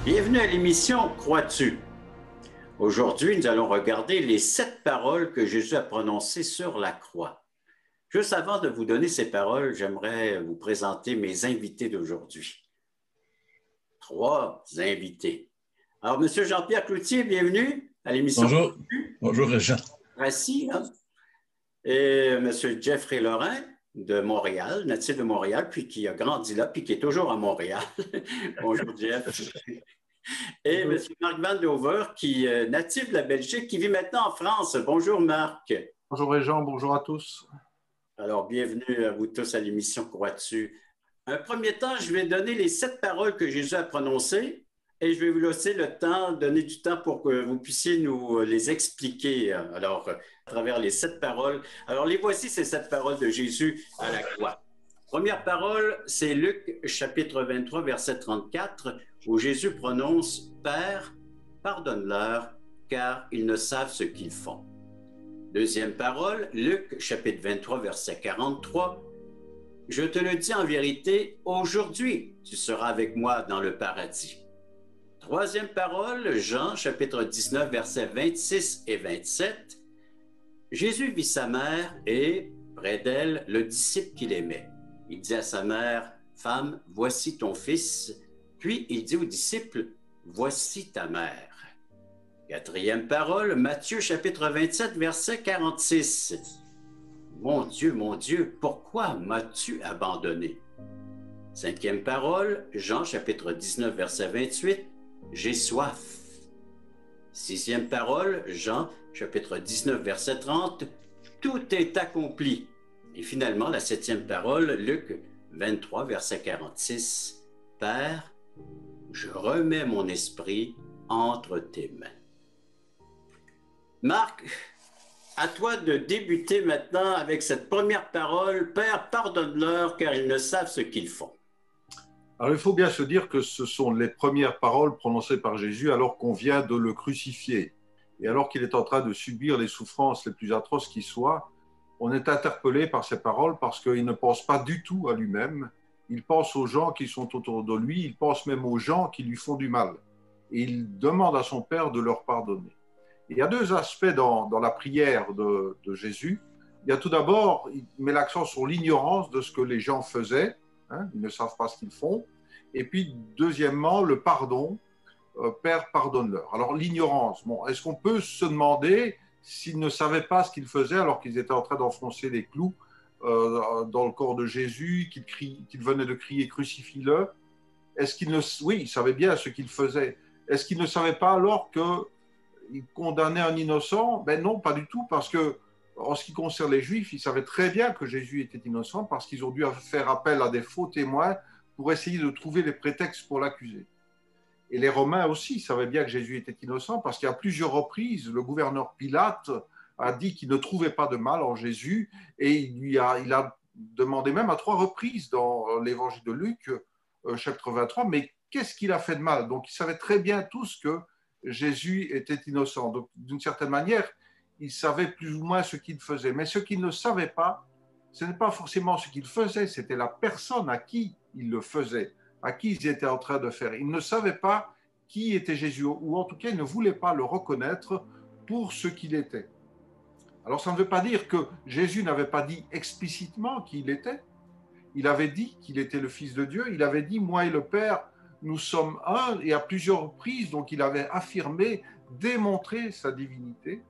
Bienvenue à l'émission Crois-tu? Aujourd'hui, nous allons regarder les 7 paroles que Jésus a prononcées sur la croix. Juste avant de vous donner ces paroles, j'aimerais vous présenter mes invités d'aujourd'hui. 3 invités. Alors, Monsieur Jean-Pierre Cloutier, bienvenue à l'émission Bonjour, Crois-tu? bonjour Régent. Assis, hein? Et Monsieur Jeffrey Lorrain de Montréal, natif de Montréal, puis qui a grandi là, puis qui est toujours à Montréal. Bonjour, Jeff. Et M. Marc Van Dover, qui est natif de la Belgique, qui vit maintenant en France. Bonjour Marc. Bonjour Régent, bonjour à tous. Alors, bienvenue à vous tous à l'émission Crois-tu? Un premier temps, je vais donner les 7 paroles que Jésus a prononcées et je vais vous laisser le temps, donner du temps pour que vous puissiez nous les expliquer. Alors, à travers les 7 paroles. Alors, les voici, ces 7 paroles de Jésus à la croix. Première parole, c'est Luc chapitre 23, verset 34, où Jésus prononce « Père, pardonne-leur, car ils ne savent ce qu'ils font ». Deuxième parole, Luc chapitre 23, verset 43, « Je te le dis en vérité, aujourd'hui tu seras avec moi dans le paradis ». Troisième parole, Jean chapitre 19, versets 26 et 27, Jésus vit sa mère et, près d'elle, le disciple qu'il aimait. Il dit à sa mère, « Femme, voici ton fils. » Puis il dit aux disciples, « Voici ta mère. » Quatrième parole, Matthieu chapitre 27, verset 46. « Mon Dieu, pourquoi m'as-tu abandonné? » Cinquième parole, Jean chapitre 19, verset 28, « J'ai soif. » Sixième parole, Jean chapitre 19, verset 30, « Tout est accompli. » Et finalement, la septième parole, Luc 23, verset 46, « Père, je remets mon esprit entre tes mains. » Marc, à toi de débuter maintenant avec cette première parole, « Père, pardonne-leur car ils ne savent ce qu'ils font. » Alors il faut bien se dire que ce sont les premières paroles prononcées par Jésus alors qu'on vient de le crucifier. Et alors qu'il est en train de subir les souffrances les plus atroces qui soient, on est interpellé par ces paroles parce qu'il ne pense pas du tout à lui-même. Il pense aux gens qui sont autour de lui, il pense même aux gens qui lui font du mal. Et il demande à son Père de leur pardonner. Et il y a deux aspects dans la prière de Jésus. Il y a tout d'abord, il met l'accent sur l'ignorance de ce que les gens faisaient. Hein, ils ne savent pas ce qu'ils font. Et puis, deuxièmement, le pardon. Père, pardonne-leur. Alors, l'ignorance. Bon, est-ce qu'on peut se demander s'ils ne savaient pas ce qu'ils faisaient alors qu'ils étaient en train d'enfoncer des clous dans le corps de Jésus, qu'ils venaient de crier « Crucifie-le » ? Est-ce qu'ils ne... Oui, ils savaient bien ce qu'ils faisaient. Est-ce qu'ils ne savaient pas alors qu'ils condamnaient un innocent? Ben non, pas du tout, parce que en ce qui concerne les Juifs, ils savaient très bien que Jésus était innocent parce qu'ils ont dû faire appel à des faux témoins pour essayer de trouver des prétextes pour l'accuser. Et les Romains aussi savaient bien que Jésus était innocent parce qu'à plusieurs reprises, le gouverneur Pilate a dit qu'il ne trouvait pas de mal en Jésus et il a demandé même à 3 reprises dans l'évangile de Luc, chapitre 23, mais qu'est-ce qu'il a fait de mal? Donc ils savaient très bien tous que Jésus était innocent. Donc d'une certaine manière, ils savaient plus ou moins ce qu'il faisait. Mais ce qu'ils ne savaient pas, ce n'est pas forcément ce qu'il faisait, c'était la personne à qui il le faisait, à qui ils étaient en train de faire. Ils ne savaient pas qui était Jésus, ou en tout cas, ils ne voulaient pas le reconnaître pour ce qu'il était. Alors, ça ne veut pas dire que Jésus n'avait pas dit explicitement qui il était. Il avait dit qu'il était le Fils de Dieu. Il avait dit, moi et le Père, nous sommes un, et à plusieurs reprises, donc il avait affirmé, démontré sa divinité.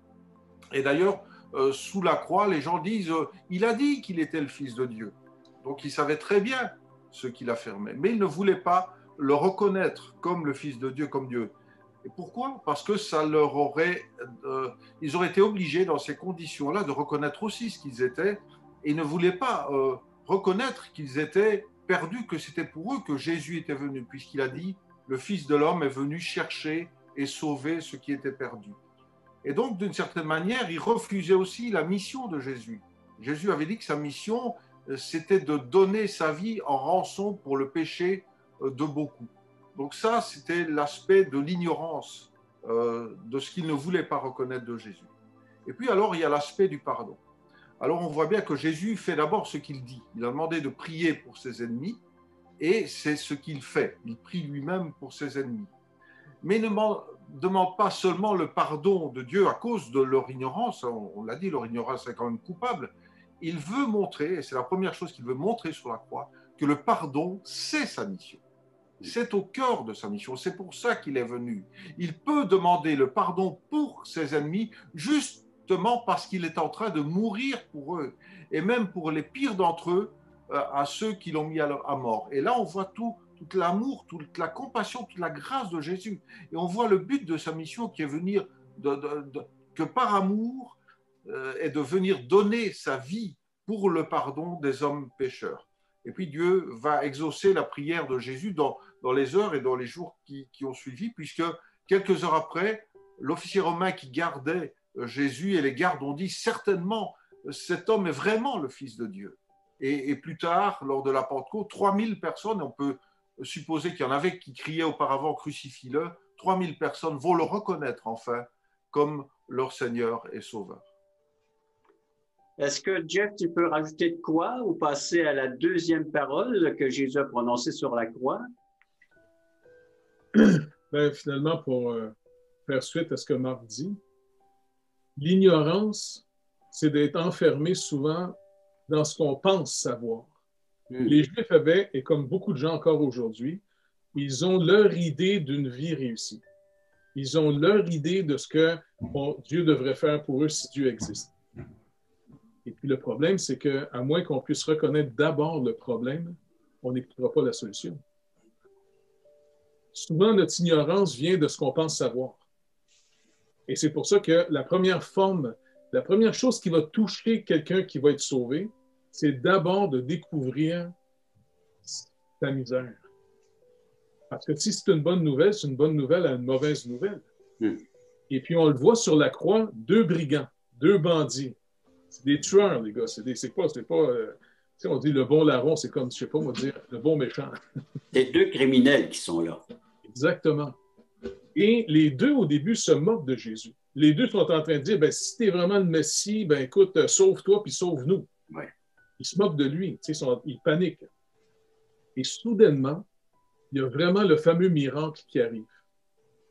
Et d'ailleurs, sous la croix, les gens disent, il a dit qu'il était le Fils de Dieu. Donc, il savait très bien ce qu'il affirmait. Mais il ne voulait pas le reconnaître comme le Fils de Dieu, comme Dieu. Et pourquoi? Parce que ça leur aurait, ils auraient été obligés dans ces conditions-là de reconnaître aussi ce qu'ils étaient et ne voulaient pas reconnaître qu'ils étaient perdus, que c'était pour eux que Jésus était venu, puisqu'il a dit, le Fils de l'homme est venu chercher et sauver ce qui était perdu. Et donc, d'une certaine manière, ils refusaient aussi la mission de Jésus. Jésus avait dit que sa mission, c'était de donner sa vie en rançon pour le péché de beaucoup. Donc ça, c'était l'aspect de l'ignorance, de ce qu'ils ne voulaient pas reconnaître de Jésus. Et puis alors, il y a l'aspect du pardon. Alors on voit bien que Jésus fait d'abord ce qu'il dit. Il a demandé de prier pour ses ennemis, et c'est ce qu'il fait. Il prie lui-même pour ses ennemis. mais ne demande pas seulement le pardon de Dieu à cause de leur ignorance, on l'a dit, leur ignorance est quand même coupable. Il veut montrer, et c'est la première chose qu'il veut montrer sur la croix, que le pardon, c'est sa mission. C'est au cœur de sa mission, c'est pour ça qu'il est venu. Il peut demander le pardon pour ses ennemis justement parce qu'il est en train de mourir pour eux, et même pour les pires d'entre eux, à ceux qui l'ont mis à mort. Et là, on voit tout l'amour, toute la compassion, toute la grâce de Jésus. Et on voit le but de sa mission qui est venir que par amour, est de venir donner sa vie pour le pardon des hommes pécheurs. Et puis Dieu va exaucer la prière de Jésus dans les heures et dans les jours qui ont suivi, puisque quelques heures après, l'officier romain qui gardait Jésus et les gardes ont dit certainement cet homme est vraiment le Fils de Dieu. Et plus tard, lors de la Pentecôte, 3000 personnes, on peut supposer qu'il y en avait qui criaient auparavant crucifie-le, 3000 personnes vont le reconnaître enfin comme leur Seigneur et Sauveur. Est-ce que, Jeff, tu peux rajouter de quoi ou passer à la deuxième parole que Jésus a prononcée sur la croix? Finalement, pour faire suite à ce que Marc dit, l'ignorance, c'est d'être enfermé souvent dans ce qu'on pense savoir. Les Juifs avaient, et comme beaucoup de gens encore aujourd'hui, ils ont leur idée d'une vie réussie. Ils ont leur idée de ce que Dieu devrait faire pour eux si Dieu existe. Et puis le problème, c'est qu'à moins qu'on puisse reconnaître d'abord le problème, on n'écoutera pas la solution. Souvent, notre ignorance vient de ce qu'on pense savoir. Et c'est pour ça que la première chose qui va toucher quelqu'un qui va être sauvé, c'est d'abord de découvrir sa misère. Parce que si c'est une bonne nouvelle, c'est une bonne nouvelle à une mauvaise nouvelle. Et puis on le voit sur la croix, 2 brigands, 2 bandits. C'est des tueurs, les gars. C'est pas on dit le bon larron, c'est comme, je sais pas, on va dire, le bon méchant. C'est 2 criminels qui sont là. Exactement. Et les 2, au début, se moquent de Jésus. Les 2 sont en train de dire, si tu es vraiment le Messie, écoute, sauve-toi puis sauve-nous. Ouais. Ils se moquent de lui, ils paniquent. Et soudainement, il y a vraiment le fameux miracle qui arrive.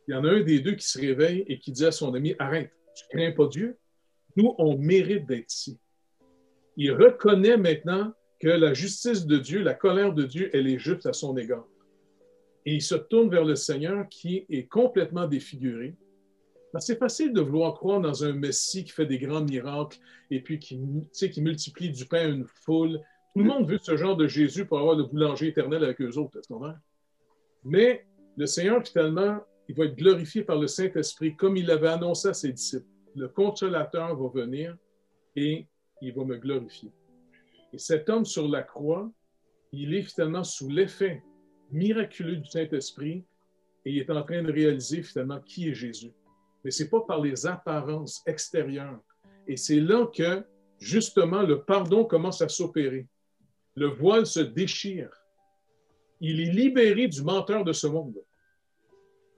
Il y en a un des 2 qui se réveille et qui dit à son ami, arrête, tu ne crains pas Dieu? Nous, on mérite d'être ici. Il reconnaît maintenant que la justice de Dieu, la colère de Dieu, elle est juste à son égard. Et il se tourne vers le Seigneur qui est complètement défiguré. C'est facile de vouloir croire dans un Messie qui fait des grands miracles et puis qui multiplie du pain à une foule. Tout le monde veut ce genre de Jésus pour avoir le boulanger éternel avec eux autres, est-ce qu'on a? Mais le Seigneur, finalement, il va être glorifié par le Saint-Esprit comme il l'avait annoncé à ses disciples. Le Consolateur va venir et il va me glorifier. Et cet homme sur la croix, il est finalement sous l'effet miraculeux du Saint-Esprit et il est en train de réaliser finalement qui est Jésus. Mais ce n'est pas par les apparences extérieures. Et c'est là que, justement, le pardon commence à s'opérer. Le voile se déchire. Il est libéré du menteur de ce monde.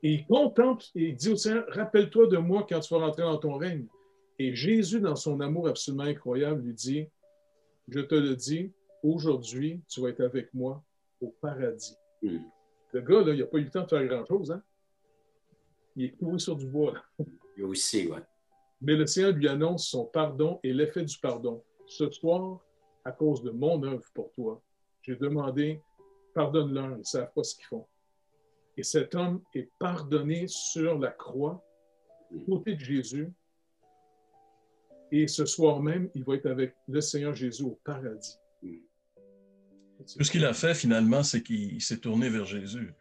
Et il contemple et il dit au Seigneur, rappelle-toi de moi quand tu vas rentrer dans ton règne. Et Jésus, dans son amour absolument incroyable, lui dit, je te le dis, aujourd'hui, tu vas être avec moi au paradis. Le gars, là, il n'a pas eu le temps de faire grand-chose, hein? Il est couru sur du bois, là. Lui aussi, oui. Mais le Seigneur lui annonce son pardon et l'effet du pardon. Ce soir, à cause de mon œuvre pour toi, j'ai demandé, pardonne-leur, ils ne savent pas ce qu'ils font. Et cet homme est pardonné sur la croix, à côté de Jésus. Et ce soir même, il va être avec le Seigneur Jésus au paradis. Tout ce qu'il a fait, finalement, c'est qu'il s'est tourné vers Jésus.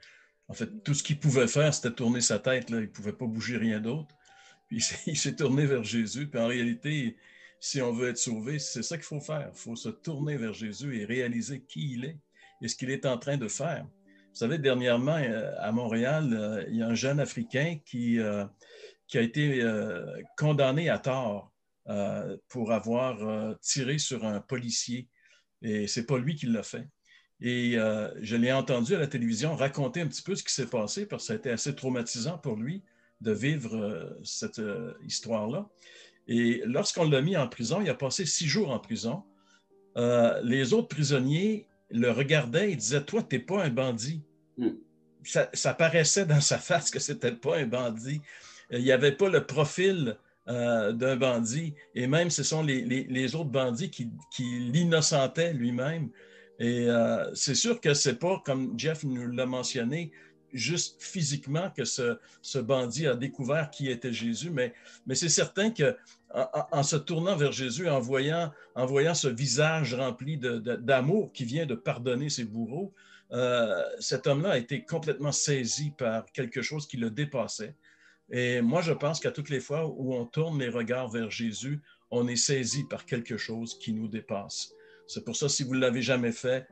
En fait, tout ce qu'il pouvait faire, c'était tourner sa tête. Là. Il ne pouvait pas bouger rien d'autre. Puis il s'est tourné vers Jésus. Puis en réalité, si on veut être sauvé, c'est ça qu'il faut faire. Il faut se tourner vers Jésus et réaliser qui il est et ce qu'il est en train de faire. Vous savez, dernièrement, à Montréal, il y a un jeune Africain qui a été condamné à tort pour avoir tiré sur un policier. Et ce n'est pas lui qui l'a fait. Et je l'ai entendu à la télévision raconter un petit peu ce qui s'est passé parce que ça a été assez traumatisant pour lui de vivre cette histoire-là. Et lorsqu'on l'a mis en prison, il a passé 6 jours en prison. Les autres prisonniers le regardaient et disaient « Toi, tu n'es pas un bandit. ça paraissait dans sa face que ce n'était pas un bandit. Il n'y avait pas le profil d'un bandit. Et même, ce sont les autres bandits qui l'innocentaient lui-même. Et c'est sûr que ce n'est pas, comme Jeff nous l'a mentionné, juste physiquement que ce bandit a découvert qui était Jésus, mais c'est certain qu'en se tournant vers Jésus, en voyant ce visage rempli d'amour qui vient de pardonner ses bourreaux, cet homme-là a été complètement saisi par quelque chose qui le dépassait. Et moi, je pense qu'à toutes les fois où on tourne les regards vers Jésus, on est saisi par quelque chose qui nous dépasse. C'est pour ça, si vous ne l'avez jamais fait,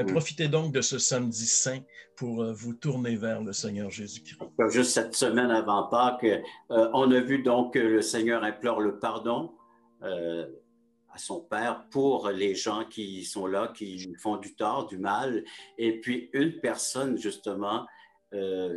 profitez donc de ce samedi saint pour vous tourner vers le Seigneur Jésus-Christ. Juste cette semaine avant Pâques, on a vu donc que le Seigneur implore le pardon à son Père pour les gens qui sont là, qui font du tort, du mal. Et puis une personne, justement,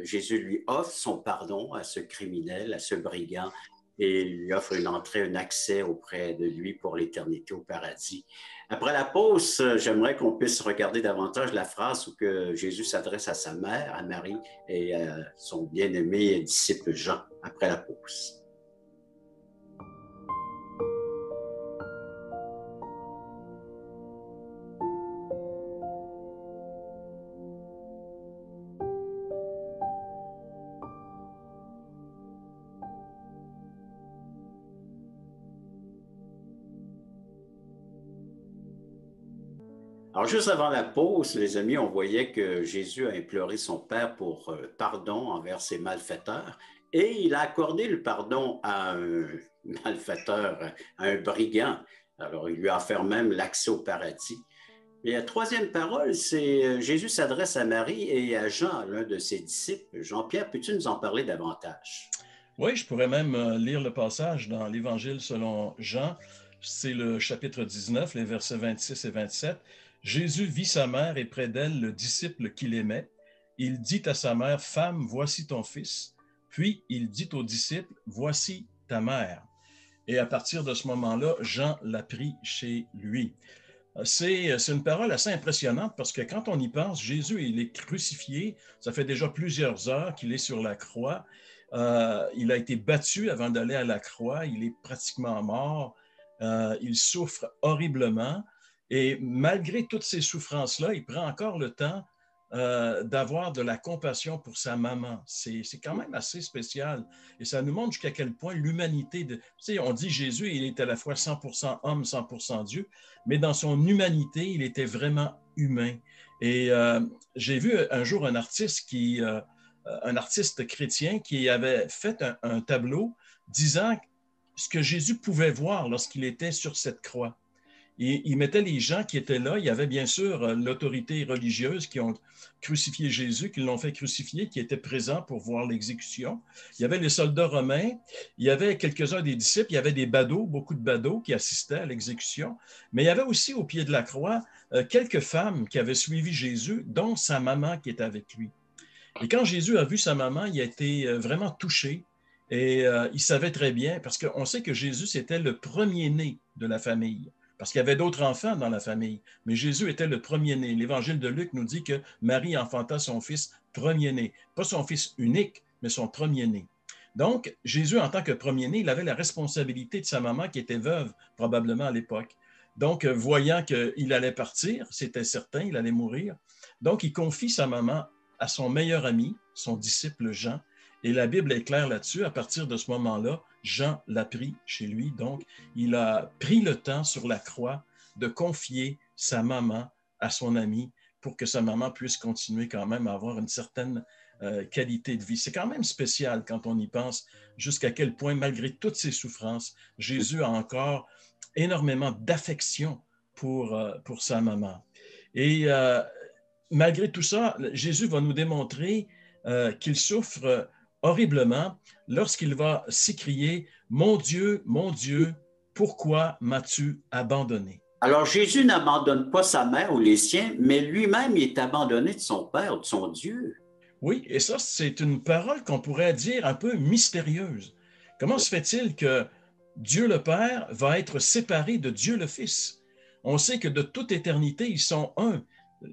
Jésus lui offre son pardon à ce criminel, à ce brigand, et lui offre une entrée, un accès auprès de lui pour l'éternité au paradis. Après la pause, j'aimerais qu'on puisse regarder davantage la phrase où que Jésus s'adresse à sa mère, à Marie, et à son bien-aimé disciple Jean, après la pause. Alors, juste avant la pause, les amis, on voyait que Jésus a imploré son Père pour pardon envers ses malfaiteurs et il a accordé le pardon à un malfaiteur, à un brigand. Alors, il lui a offert même l'accès au paradis. Et la troisième parole, c'est Jésus s'adresse à Marie et à Jean, l'un de ses disciples. Jean-Pierre, peux-tu nous en parler davantage? Oui, je pourrais même lire le passage dans l'Évangile selon Jean. C'est le chapitre 19, les versets 26 et 27. Jésus vit sa mère et près d'elle le disciple qu'il aimait. Il dit à sa mère, « Femme, voici ton fils. » Puis il dit au disciple, « Voici ta mère. » Et à partir de ce moment-là, Jean l'a pris chez lui. C'est une parole assez impressionnante parce que quand on y pense, Jésus, il est crucifié. Ça fait déjà plusieurs heures qu'il est sur la croix. Il a été battu avant d'aller à la croix. Il est pratiquement mort. Il souffre horriblement. Et malgré toutes ces souffrances-là, il prend encore le temps d'avoir de la compassion pour sa maman. C'est quand même assez spécial. Et ça nous montre jusqu'à quel point l'humanité... Tu sais, on dit Jésus, il est à la fois 100% homme, 100% Dieu, mais dans son humanité, il était vraiment humain. Et j'ai vu un jour un artiste chrétien qui avait fait un tableau disant ce que Jésus pouvait voir lorsqu'il était sur cette croix. Et il mettait les gens qui étaient là. Il y avait bien sûr l'autorité religieuse qui ont crucifié Jésus, qui l'ont fait crucifier, qui étaient présents pour voir l'exécution. Il y avait les soldats romains. Il y avait quelques-uns des disciples. Il y avait des badauds, beaucoup de badauds qui assistaient à l'exécution. Mais il y avait aussi au pied de la croix quelques femmes qui avaient suivi Jésus, dont sa maman qui était avec lui. Et quand Jésus a vu sa maman, il a été vraiment touché. Et il savait très bien, parce qu'on sait que Jésus, c'était le premier-né de la famille. Parce qu'il y avait d'autres enfants dans la famille, mais Jésus était le premier-né. L'Évangile de Luc nous dit que Marie enfanta son fils premier-né. Pas son fils unique, mais son premier-né. Donc, Jésus, en tant que premier-né, il avait la responsabilité de sa maman qui était veuve, probablement à l'époque. Donc, voyant qu'il allait partir, c'était certain, il allait mourir. Donc, il confie sa maman à son meilleur ami, son disciple Jean. Et la Bible est claire là-dessus. À partir de ce moment-là, Jean l'a pris chez lui. Donc, il a pris le temps sur la croix de confier sa maman à son ami pour que sa maman puisse continuer quand même à avoir une certaine qualité de vie. C'est quand même spécial quand on y pense, jusqu'à quel point, malgré toutes ces souffrances, Jésus a encore énormément d'affection pour sa maman. Et malgré tout ça, Jésus va nous démontrer qu'il souffre horriblement lorsqu'il va s'écrier « Mon Dieu, pourquoi m'as-tu abandonné? » Alors, Jésus n'abandonne pas sa mère ou les siens, mais lui-même il est abandonné de son Père, de son Dieu. Oui, et ça, c'est une parole qu'on pourrait dire un peu mystérieuse. Comment se fait-il que Dieu le Père va être séparé de Dieu le Fils? On sait que de toute éternité, ils sont un.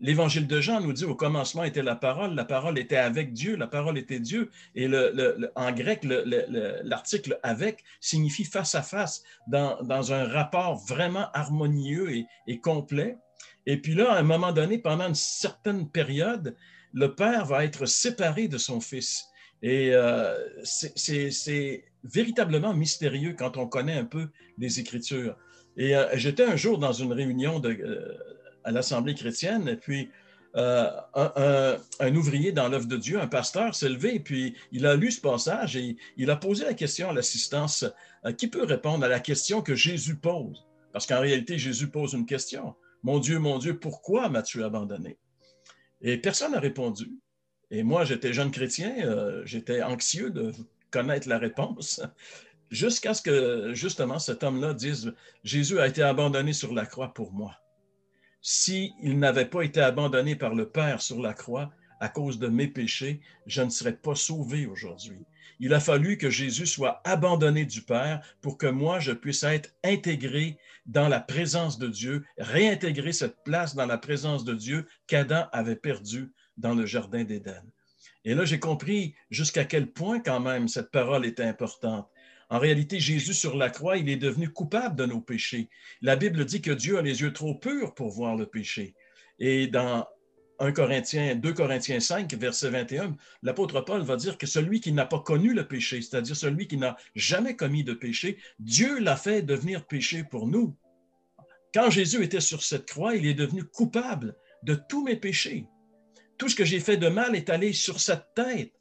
l'Évangile de Jean nous dit au commencement était la parole était avec Dieu, la parole était Dieu. Et en grec, l'article avec signifie face à face, dans un rapport vraiment harmonieux et complet. Et puis là, à un moment donné, pendant une certaine période, le Père va être séparé de son Fils. Et c'est véritablement mystérieux quand on connaît un peu les Écritures. Et j'étais un jour dans une réunion à l'Assemblée chrétienne, et puis un ouvrier dans l'œuvre de Dieu, un pasteur, s'est levé, et puis il a lu ce passage et il a posé la question à l'assistance, qui peut répondre à la question que Jésus pose? Parce qu'en réalité, Jésus pose une question. Mon Dieu, pourquoi m'as-tu abandonné? Et personne n'a répondu. Et moi, j'étais jeune chrétien, j'étais anxieux de connaître la réponse, jusqu'à ce que, justement, cet homme-là dise, Jésus a été abandonné sur la croix pour moi. S'il n'avait pas été abandonné par le Père sur la croix à cause de mes péchés, je ne serais pas sauvé aujourd'hui. Il a fallu que Jésus soit abandonné du Père pour que moi, je puisse être intégré dans la présence de Dieu, réintégrer cette place dans la présence de Dieu qu'Adam avait perdue dans le Jardin d'Éden. Et là, j'ai compris jusqu'à quel point quand même cette parole était importante. En réalité, Jésus sur la croix, il est devenu coupable de nos péchés. La Bible dit que Dieu a les yeux trop purs pour voir le péché. Et dans 2 Corinthiens 5, verset 21, l'apôtre Paul va dire que celui qui n'a pas connu le péché, c'est-à-dire celui qui n'a jamais commis de péché, Dieu l'a fait devenir péché pour nous. Quand Jésus était sur cette croix, il est devenu coupable de tous mes péchés. Tout ce que j'ai fait de mal est allé sur cette tête.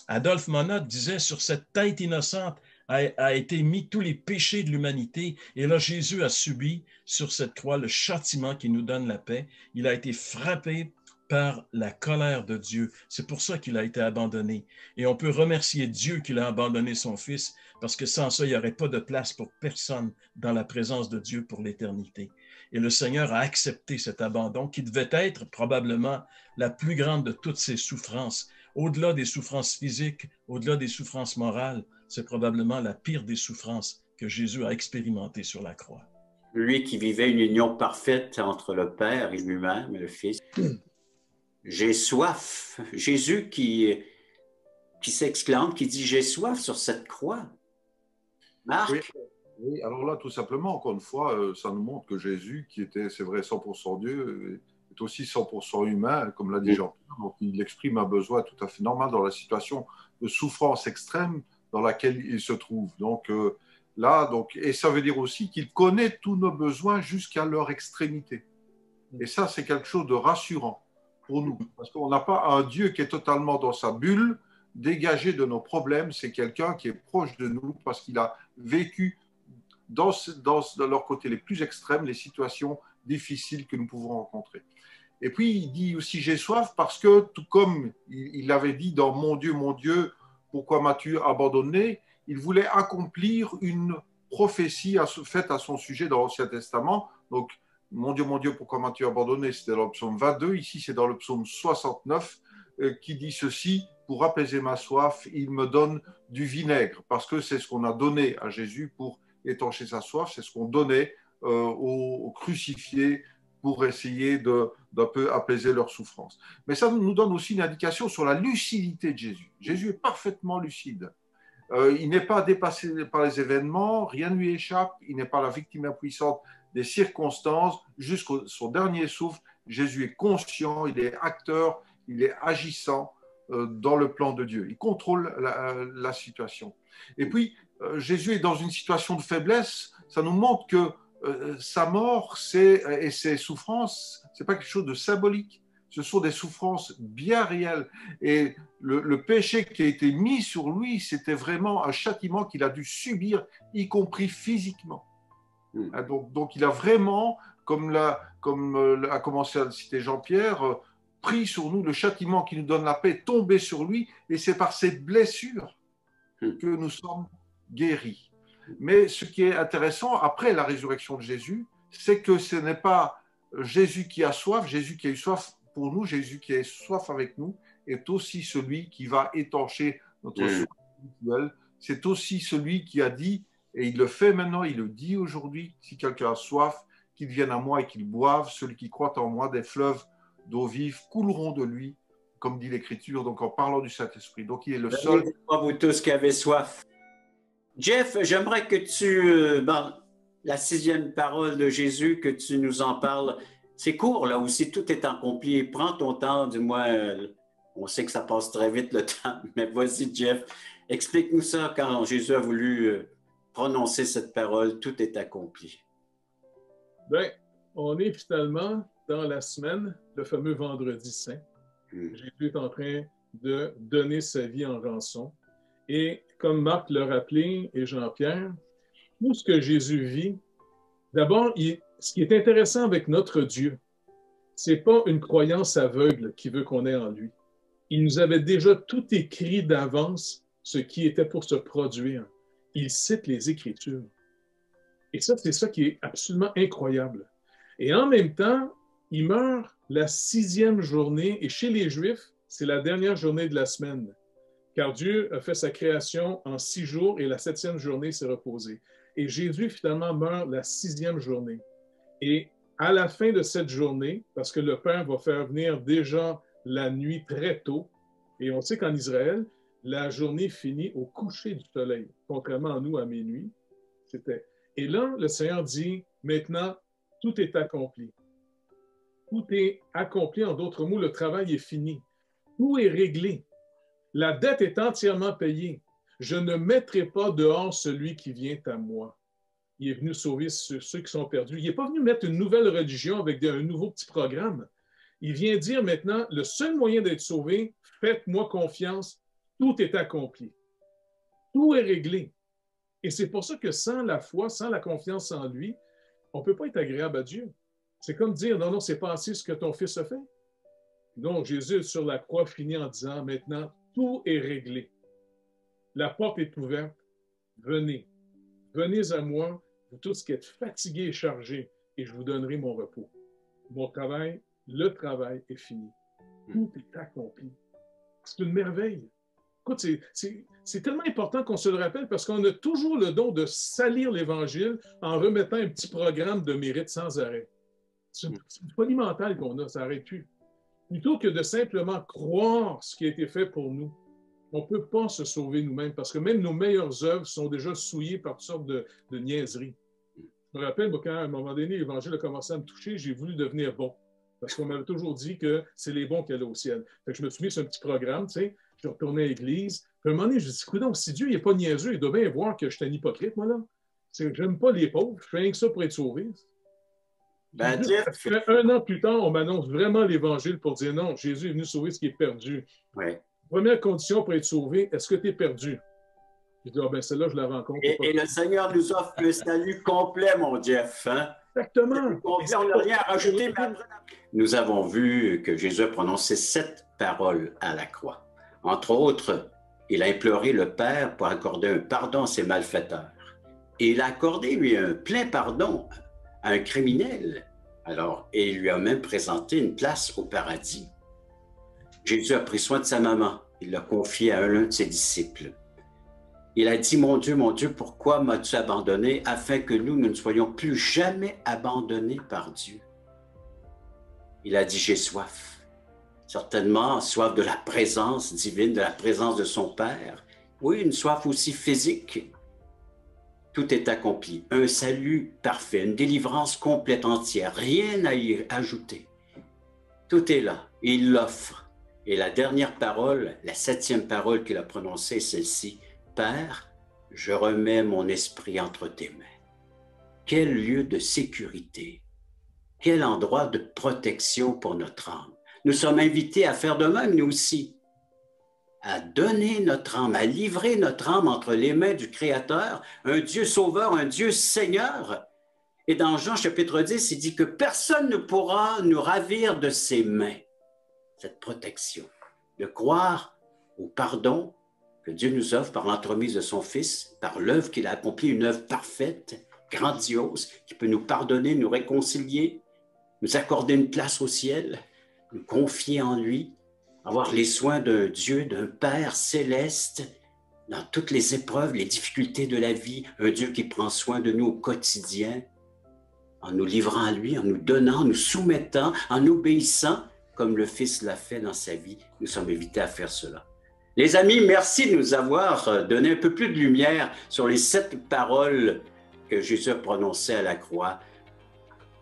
Adolphe Monod disait, sur cette tête innocente a été mis tous les péchés de l'humanité. Et là, Jésus a subi sur cette croix le châtiment qui nous donne la paix. Il a été frappé par la colère de Dieu. C'est pour ça qu'il a été abandonné. Et on peut remercier Dieu qu'il a abandonné son Fils, parce que sans ça, il n'y aurait pas de place pour personne dans la présence de Dieu pour l'éternité. Et le Seigneur a accepté cet abandon qui devait être probablement la plus grande de toutes ses souffrances. Au-delà des souffrances physiques, au-delà des souffrances morales, c'est probablement la pire des souffrances que Jésus a expérimentées sur la croix. Lui qui vivait une union parfaite entre le Père et lui-même et le Fils. J'ai soif. Jésus qui s'exclame, qui dit « J'ai soif » sur cette croix. Marc? Oui, alors là, tout simplement, encore une fois, ça nous montre que Jésus, qui était, c'est vrai, 100% Dieu, est aussi 100% humain, comme l'a dit Jean-Pierre. Donc, il exprime un besoin tout à fait normal dans la situation de souffrance extrême dans laquelle il se trouve. Donc là, et ça veut dire aussi qu'il connaît tous nos besoins jusqu'à leur extrémité. Et ça, c'est quelque chose de rassurant pour nous, parce qu'on n'a pas un Dieu qui est totalement dans sa bulle, dégagé de nos problèmes. C'est quelqu'un qui est proche de nous parce qu'il a vécu de leur côté les plus extrêmes, les situations difficiles que nous pouvons rencontrer. Et puis, il dit aussi « j'ai soif » parce que, tout comme il l'avait dit dans « Mon Dieu, pourquoi m'as-tu abandonné ?» il voulait accomplir une prophétie faite à son sujet dans l'Ancien Testament. Donc, « Mon Dieu, pourquoi m'as-tu abandonné ?» c'était dans le psaume 22. Ici, c'est dans le psaume 69 qui dit ceci « Pour apaiser ma soif, il me donne du vinaigre. » Parce que c'est ce qu'on a donné à Jésus pour étancher sa soif, c'est ce qu'on donnait aux crucifiés pour essayer d'un peu apaiser leur souffrance. Mais ça nous donne aussi une indication sur la lucidité de Jésus. Jésus est parfaitement lucide. Il n'est pas dépassé par les événements, rien ne lui échappe, il n'est pas la victime impuissante des circonstances. Jusqu'au son dernier souffle, Jésus est conscient, il est acteur, il est agissant dans le plan de Dieu. Il contrôle la situation. Et puis, Jésus est dans une situation de faiblesse. Ça nous montre que sa mort et ses souffrances, ce n'est pas quelque chose de symbolique. Ce sont des souffrances bien réelles. Et le péché qui a été mis sur lui, c'était vraiment un châtiment qu'il a dû subir, y compris physiquement. Donc il a vraiment, comme a commencé à le citer Jean-Pierre, pris sur nous le châtiment qui nous donne la paix, tombé sur lui, et c'est par ses blessures que nous sommes guéris. Mais ce qui est intéressant, après la résurrection de Jésus, c'est que ce n'est pas Jésus qui a soif, Jésus qui a eu soif pour nous, Jésus qui a soif avec nous, est aussi celui qui va étancher notre soif spirituelle. C'est aussi celui qui a dit, et il le fait maintenant, il le dit aujourd'hui, si quelqu'un a soif, qu'il vienne à moi et qu'il boive, celui qui croit en moi, des fleuves d'eau vive couleront de lui, comme dit l'Écriture, donc en parlant du Saint-Esprit. Donc il est le seul. Donnez-moi, vous tous qui avez soif. Jeff, j'aimerais que la 6e parole de Jésus, que tu nous en parles. C'est court, là aussi, tout est accompli. Prends ton temps, du moins, on sait que ça passe très vite le temps, mais vas-y, Jeff, explique-nous ça quand Jésus a voulu prononcer cette parole, tout est accompli. Bien, on est finalement dans la semaine, le fameux vendredi saint. Jésus est en train de donner sa vie en rançon. Et comme Marc l'a rappelé et Jean-Pierre, tout ce que Jésus vit, d'abord, ce qui est intéressant avec notre Dieu, ce n'est pas une croyance aveugle qui veut qu'on ait en lui. Il nous avait déjà tout écrit d'avance ce qui était pour se produire. Il cite les Écritures. Et ça, c'est ça qui est absolument incroyable. Et en même temps, il meurt la 6e journée, et chez les Juifs, c'est la dernière journée de la semaine, car Dieu a fait sa création en 6 jours, et la 7e journée s'est reposée. Et Jésus, finalement, meurt la 6e journée. Et à la fin de cette journée, parce que le Père va faire venir déjà la nuit très tôt, et on sait qu'en Israël, la journée finit au coucher du soleil, contrairement à nous à minuit. Et là, le Seigneur dit, maintenant, tout est accompli. Tout est accompli, en d'autres mots, le travail est fini. Tout est réglé. La dette est entièrement payée. Je ne mettrai pas dehors celui qui vient à moi. Il est venu sauver ceux qui sont perdus. Il n'est pas venu mettre une nouvelle religion avec un nouveau petit programme. Il vient dire maintenant, le seul moyen d'être sauvé, faites-moi confiance, tout est accompli. Tout est réglé. Et c'est pour ça que sans la foi, sans la confiance en lui, on ne peut pas être agréable à Dieu. C'est comme dire, non, c'est pas assez ce que ton fils a fait. Donc, Jésus, sur la croix, finit en disant, maintenant, tout est réglé. La porte est ouverte. Venez. Venez à moi, vous tous qui êtes fatigués et chargés, et je vous donnerai mon repos. Mon travail, le travail est fini. Tout est accompli. C'est une merveille. Écoute, c'est tellement important qu'on se le rappelle parce qu'on a toujours le don de salir l'Évangile en remettant un petit programme de mérite sans arrêt. C'est une folie mentale qu'on a, ça n'arrête plus. Plutôt que de simplement croire ce qui a été fait pour nous, on ne peut pas se sauver nous-mêmes parce que même nos meilleures œuvres sont déjà souillées par toutes sortes de niaiseries. Je me rappelle, moi, quand à un moment donné, l'Évangile a commencé à me toucher, j'ai voulu devenir bon. Parce qu'on m'avait toujours dit que c'est les bons qui allaient au ciel. Fait que je me suis mis sur un petit programme, tu sais, je retournais à l'église. Puis à un moment donné, je me suis dit, coudonc, si Dieu n'est pas niaiseux, il doit bien voir que je suis un hypocrite, moi, là. J'aime pas les pauvres, je fais rien que ça pour être sauvé. Ben, un an plus tard, on m'annonce vraiment l'Évangile pour dire non, Jésus est venu sauver ce qui est perdu. Ouais. Première condition pour être sauvé, est-ce que tu es perdu? Je dis, ah ben celle-là, je la rencontre. Et le Seigneur nous offre un salut complet, mon Jeff. Hein? Exactement. Complet, on n'a rien à rajouter. Nous avons vu que Jésus a prononcé 7 paroles à la croix. Entre autres, il a imploré le Père pour accorder un pardon à ses malfaiteurs. Et il a accordé, lui, un plein pardon à un criminel. Alors, et il lui a même présenté une place au paradis. Jésus a pris soin de sa maman. Il l'a confié à l'un de ses disciples. Il a dit, mon Dieu, pourquoi m'as-tu abandonné afin que nous ne soyons plus jamais abandonnés par Dieu? Il a dit, j'ai soif. Certainement, soif de la présence divine, de la présence de son Père. Oui, une soif aussi physique. Tout est accompli. Un salut parfait, une délivrance complète entière. Rien à y ajouter. Tout est là. Et il l'offre. Et la dernière parole, la 7e parole qu'il a prononcée, est celle-ci. Père, je remets mon esprit entre tes mains. Quel lieu de sécurité, quel endroit de protection pour notre âme. Nous sommes invités à faire de même, nous aussi, à donner notre âme, à livrer notre âme entre les mains du Créateur, un Dieu sauveur, un Dieu Seigneur. Et dans Jean chapitre 10, il dit que personne ne pourra nous ravir de ses mains, cette protection, de croire au pardon que Dieu nous offre par l'entremise de son Fils, par l'œuvre qu'il a accomplie, une œuvre parfaite, grandiose, qui peut nous pardonner, nous réconcilier, nous accorder une place au ciel, nous confier en lui, avoir les soins d'un Dieu, d'un Père céleste, dans toutes les épreuves, les difficultés de la vie, un Dieu qui prend soin de nous au quotidien, en nous livrant à lui, en nous donnant, en nous soumettant, en obéissant, comme le Fils l'a fait dans sa vie. Nous sommes invités à faire cela. Les amis, merci de nous avoir donné un peu plus de lumière sur les 7 paroles que Jésus a prononcées à la croix,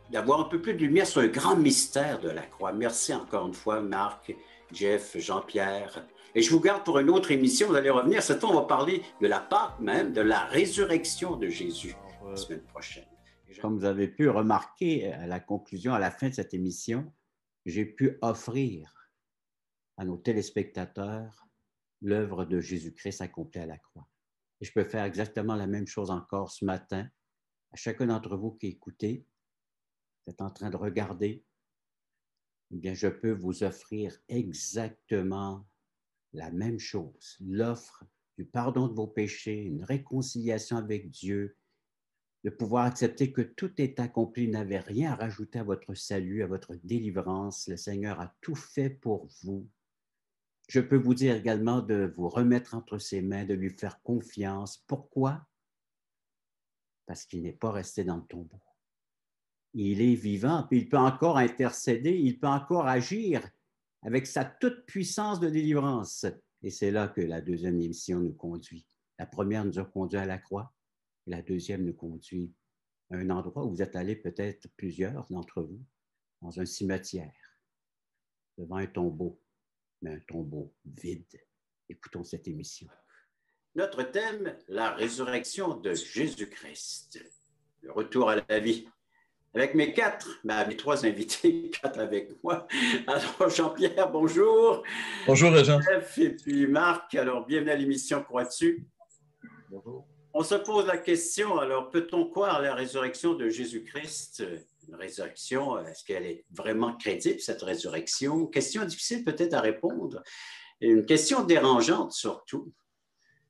d'avoir un peu plus de lumière sur le grand mystère de la croix. Merci encore une fois, Marc, Jeff, Jean-Pierre. Et je vous garde pour une autre émission. Vous allez revenir. Cette fois, on va parler de la Pâque même, de la résurrection de Jésus la semaine prochaine. Comme vous avez pu remarquer à la conclusion, à la fin de cette émission, j'ai pu offrir à nos téléspectateurs l'œuvre de Jésus-Christ accomplie à la croix. Et je peux faire exactement la même chose encore ce matin. À chacun d'entre vous qui écoutez, vous êtes en train de regarder, eh bien, je peux vous offrir exactement la même chose, l'offre du pardon de vos péchés, une réconciliation avec Dieu, de pouvoir accepter que tout est accompli, vous n'avez rien à rajouter à votre salut, à votre délivrance. Le Seigneur a tout fait pour vous. Je peux vous dire également de vous remettre entre ses mains, de lui faire confiance. Pourquoi? Parce qu'il n'est pas resté dans le tombeau. Il est vivant, puis il peut encore intercéder, il peut encore agir avec sa toute-puissance de délivrance. Et c'est là que la deuxième mission nous conduit. La première nous a conduit à la croix, et la deuxième nous conduit à un endroit où vous êtes allés peut-être plusieurs d'entre vous, dans un cimetière, devant un tombeau, mais un tombeau vide. Écoutons cette émission. Notre thème, la résurrection de Jésus-Christ, le retour à la vie. Avec mes 3 invités, 4 avec moi. Alors, Jean-Pierre, bonjour. Bonjour, Régent. Et puis Marc, alors bienvenue à l'émission Crois-tu? Bonjour. On se pose la question, alors peut-on croire à la résurrection de Jésus-Christ? Une résurrection, est-ce qu'elle est vraiment crédible, cette résurrection? Question difficile peut-être à répondre, et une question dérangeante surtout.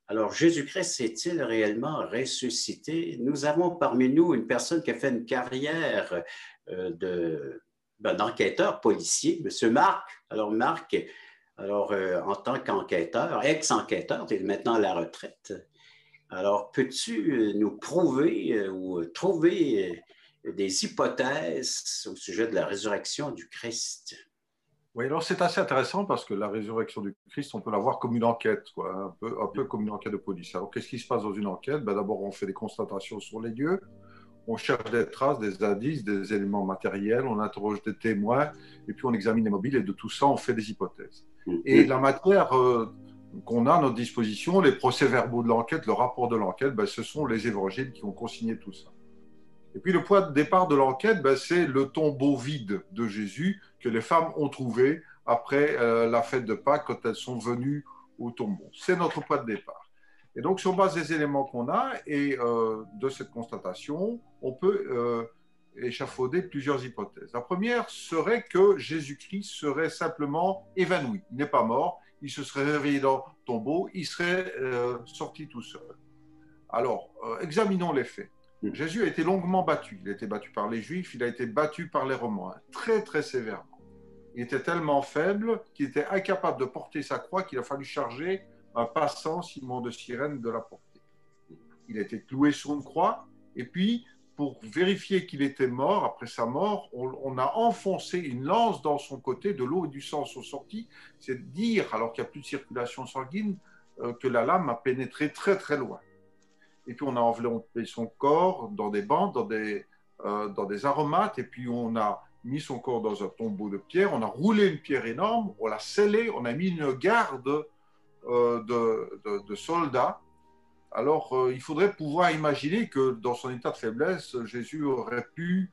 Alors, Jésus-Christ est-il réellement ressuscité? Nous avons parmi nous une personne qui a fait une carrière d'enquêteur policier, M. Marc. Alors, Marc, en tant qu'enquêteur, ex-enquêteur, tu es maintenant à la retraite. Alors, peux-tu nous prouver ou trouver des hypothèses au sujet de la résurrection du Christ? Oui, alors c'est assez intéressant parce que la résurrection du Christ, on peut la voir comme une enquête, quoi, un peu comme une enquête de police. Alors, qu'est-ce qui se passe dans une enquête? D'abord, on fait des constatations sur les lieux, on cherche des traces, des indices, des éléments matériels, on interroge des témoins, et puis on examine les mobiles, et de tout ça, on fait des hypothèses. Et la matière qu'on a à notre disposition, les procès-verbaux de l'enquête, le rapport de l'enquête, ce sont les évangiles qui ont consigné tout ça. Et puis le point de départ de l'enquête, c'est le tombeau vide de Jésus que les femmes ont trouvé après la fête de Pâques quand elles sont venues au tombeau. C'est notre point de départ. Et donc sur base des éléments qu'on a et de cette constatation, on peut échafauder plusieurs hypothèses. La première serait que Jésus-Christ serait simplement évanoui. Il n'est pas mort, il se serait réveillé dans le tombeau, il serait sorti tout seul. Alors, examinons les faits. Jésus a été longuement battu. Il a été battu par les Juifs, il a été battu par les Romains, très très sévèrement. Il était tellement faible qu'il était incapable de porter sa croix qu'il a fallu charger un passant, Simon de Cyrène, de la porter. Il a été cloué sur une croix, et puis, pour vérifier qu'il était mort, après sa mort, on a enfoncé une lance dans son côté, de l'eau et du sang sont sortis. C'est dire, alors qu'il n'y a plus de circulation sanguine, que la lame a pénétré très très loin. Et puis on a enveloppé son corps dans des bandes, dans des aromates, et puis on a mis son corps dans un tombeau de pierre, on a roulé une pierre énorme, on l'a scellé, on a mis une garde de soldats. Alors il faudrait pouvoir imaginer que dans son état de faiblesse, Jésus aurait pu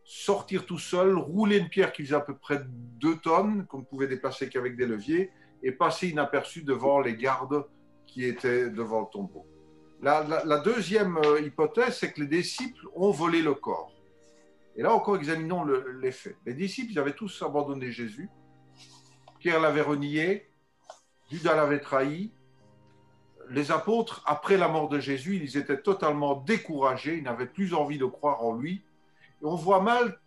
sortir tout seul, rouler une pierre qui faisait à peu près 2 tonnes, qu'on ne pouvait déplacer qu'avec des leviers, et passer inaperçu devant les gardes qui étaient devant le tombeau. La deuxième hypothèse, c'est que les disciples ont volé le corps. Et là encore, examinons les faits. Les disciples, ils avaient tous abandonné Jésus. Pierre l'avait renié, Judas l'avait trahi. Les apôtres, après la mort de Jésus, ils étaient totalement découragés, ils n'avaient plus envie de croire en lui. Et on voit mal,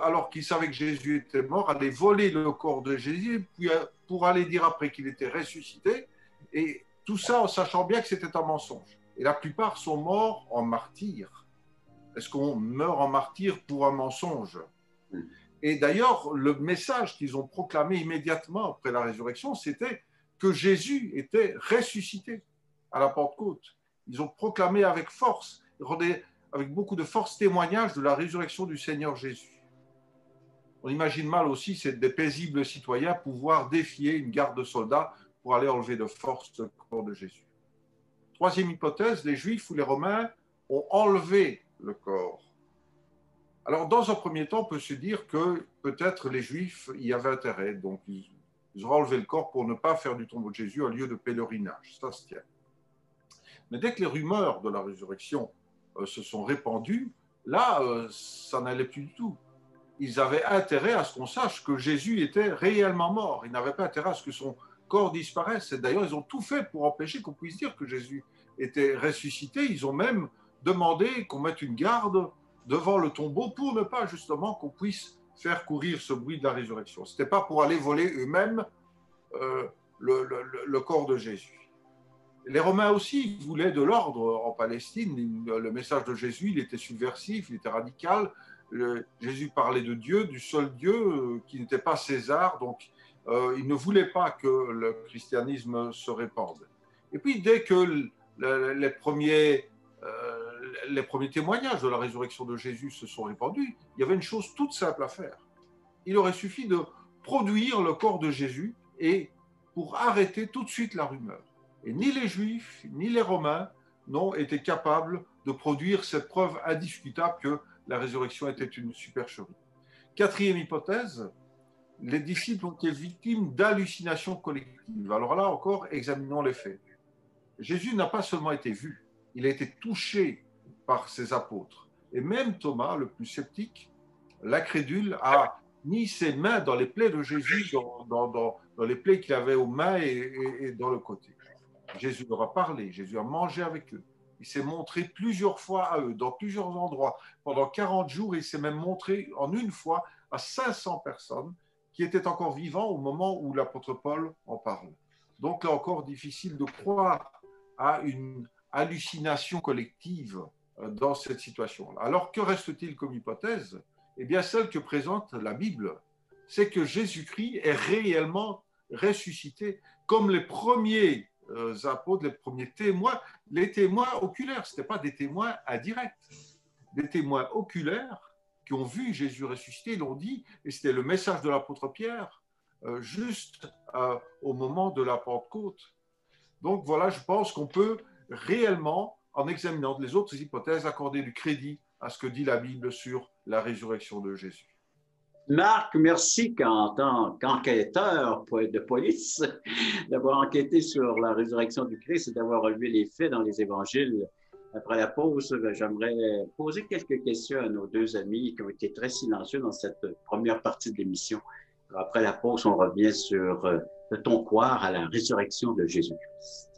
alors qu'ils savaient que Jésus était mort, aller voler le corps de Jésus, puis pour aller dire après qu'il était ressuscité. Et tout ça en sachant bien que c'était un mensonge. Et la plupart sont morts en martyrs. Est-ce qu'on meurt en martyr pour un mensonge? Et d'ailleurs, le message qu'ils ont proclamé immédiatement après la résurrection, c'était que Jésus était ressuscité à la Pentecôte. Ils ont proclamé avec force, avec beaucoup de force témoignage de la résurrection du Seigneur Jésus. On imagine mal aussi c'est des paisibles citoyens pouvoir défier une garde de soldats pour aller enlever de force le corps de Jésus. Troisième hypothèse, les Juifs ou les Romains ont enlevé le corps. Alors, dans un premier temps, on peut se dire que peut-être les Juifs y avaient intérêt, donc ils auraient enlevé le corps pour ne pas faire du tombeau de Jésus un lieu de pèlerinage, ça se tient. Mais dès que les rumeurs de la résurrection se sont répandues, là, ça n'allait plus du tout. Ils avaient intérêt à ce qu'on sache que Jésus était réellement mort. Ils n'avaient pas intérêt à ce que son corps disparaisse. Et d'ailleurs, ils ont tout fait pour empêcher qu'on puisse dire que Jésus était ressuscité. Ils ont même demandé qu'on mette une garde devant le tombeau pour ne pas justement qu'on puisse faire courir ce bruit de la résurrection. Ce n'était pas pour aller voler eux-mêmes le corps de Jésus. Les Romains aussi voulaient de l'ordre en Palestine. Le message de Jésus, il était subversif, il était radical. Jésus parlait de Dieu, du seul Dieu qui n'était pas César, donc il ne voulait pas que le christianisme se répande. Et puis dès que les premiers témoignages de la résurrection de Jésus se sont répandus, il y avait une chose toute simple à faire. Il aurait suffi de produire le corps de Jésus et pour arrêter tout de suite la rumeur. Et ni les Juifs, ni les Romains n'ont été capables de produire cette preuve indiscutable que la résurrection était une supercherie. Quatrième hypothèse, les disciples ont été victimes d'hallucinations collectives. Alors là encore, examinons les faits. Jésus n'a pas seulement été vu, il a été touché par ses apôtres. Et même Thomas, le plus sceptique, l'incrédule, a mis ses mains dans les plaies de Jésus, dans les plaies qu'il avait aux mains et dans le côté. Jésus leur a parlé, Jésus a mangé avec eux. Il s'est montré plusieurs fois à eux, dans plusieurs endroits. Pendant 40 jours, il s'est même montré en une fois à 500 personnes qui étaient encore vivants au moment où l'apôtre Paul en parle. Donc là encore, difficile de croire à une hallucination collective dans cette situation-là. Alors que reste-t-il comme hypothèse? Eh bien, celle que présente la Bible, c'est que Jésus-Christ est réellement ressuscité, comme les premiers apôtres, les premiers témoins, les témoins oculaires. Ce n'étaient pas des témoins indirects, des témoins oculaires qui ont vu Jésus ressuscité, ils l'ont dit, et c'était le message de l'apôtre Pierre, juste au moment de la Pentecôte. Donc voilà, je pense qu'on peut réellement, en examinant les autres hypothèses, accorder du crédit à ce que dit la Bible sur la résurrection de Jésus. Marc, merci en tant qu'enquêteur de police d'avoir enquêté sur la résurrection du Christ et d'avoir relevé les faits dans les évangiles. Après la pause, j'aimerais poser quelques questions à nos deux amis qui ont été très silencieux dans cette première partie de l'émission. Après la pause, on revient sur peut-on croire à la résurrection de Jésus-Christ?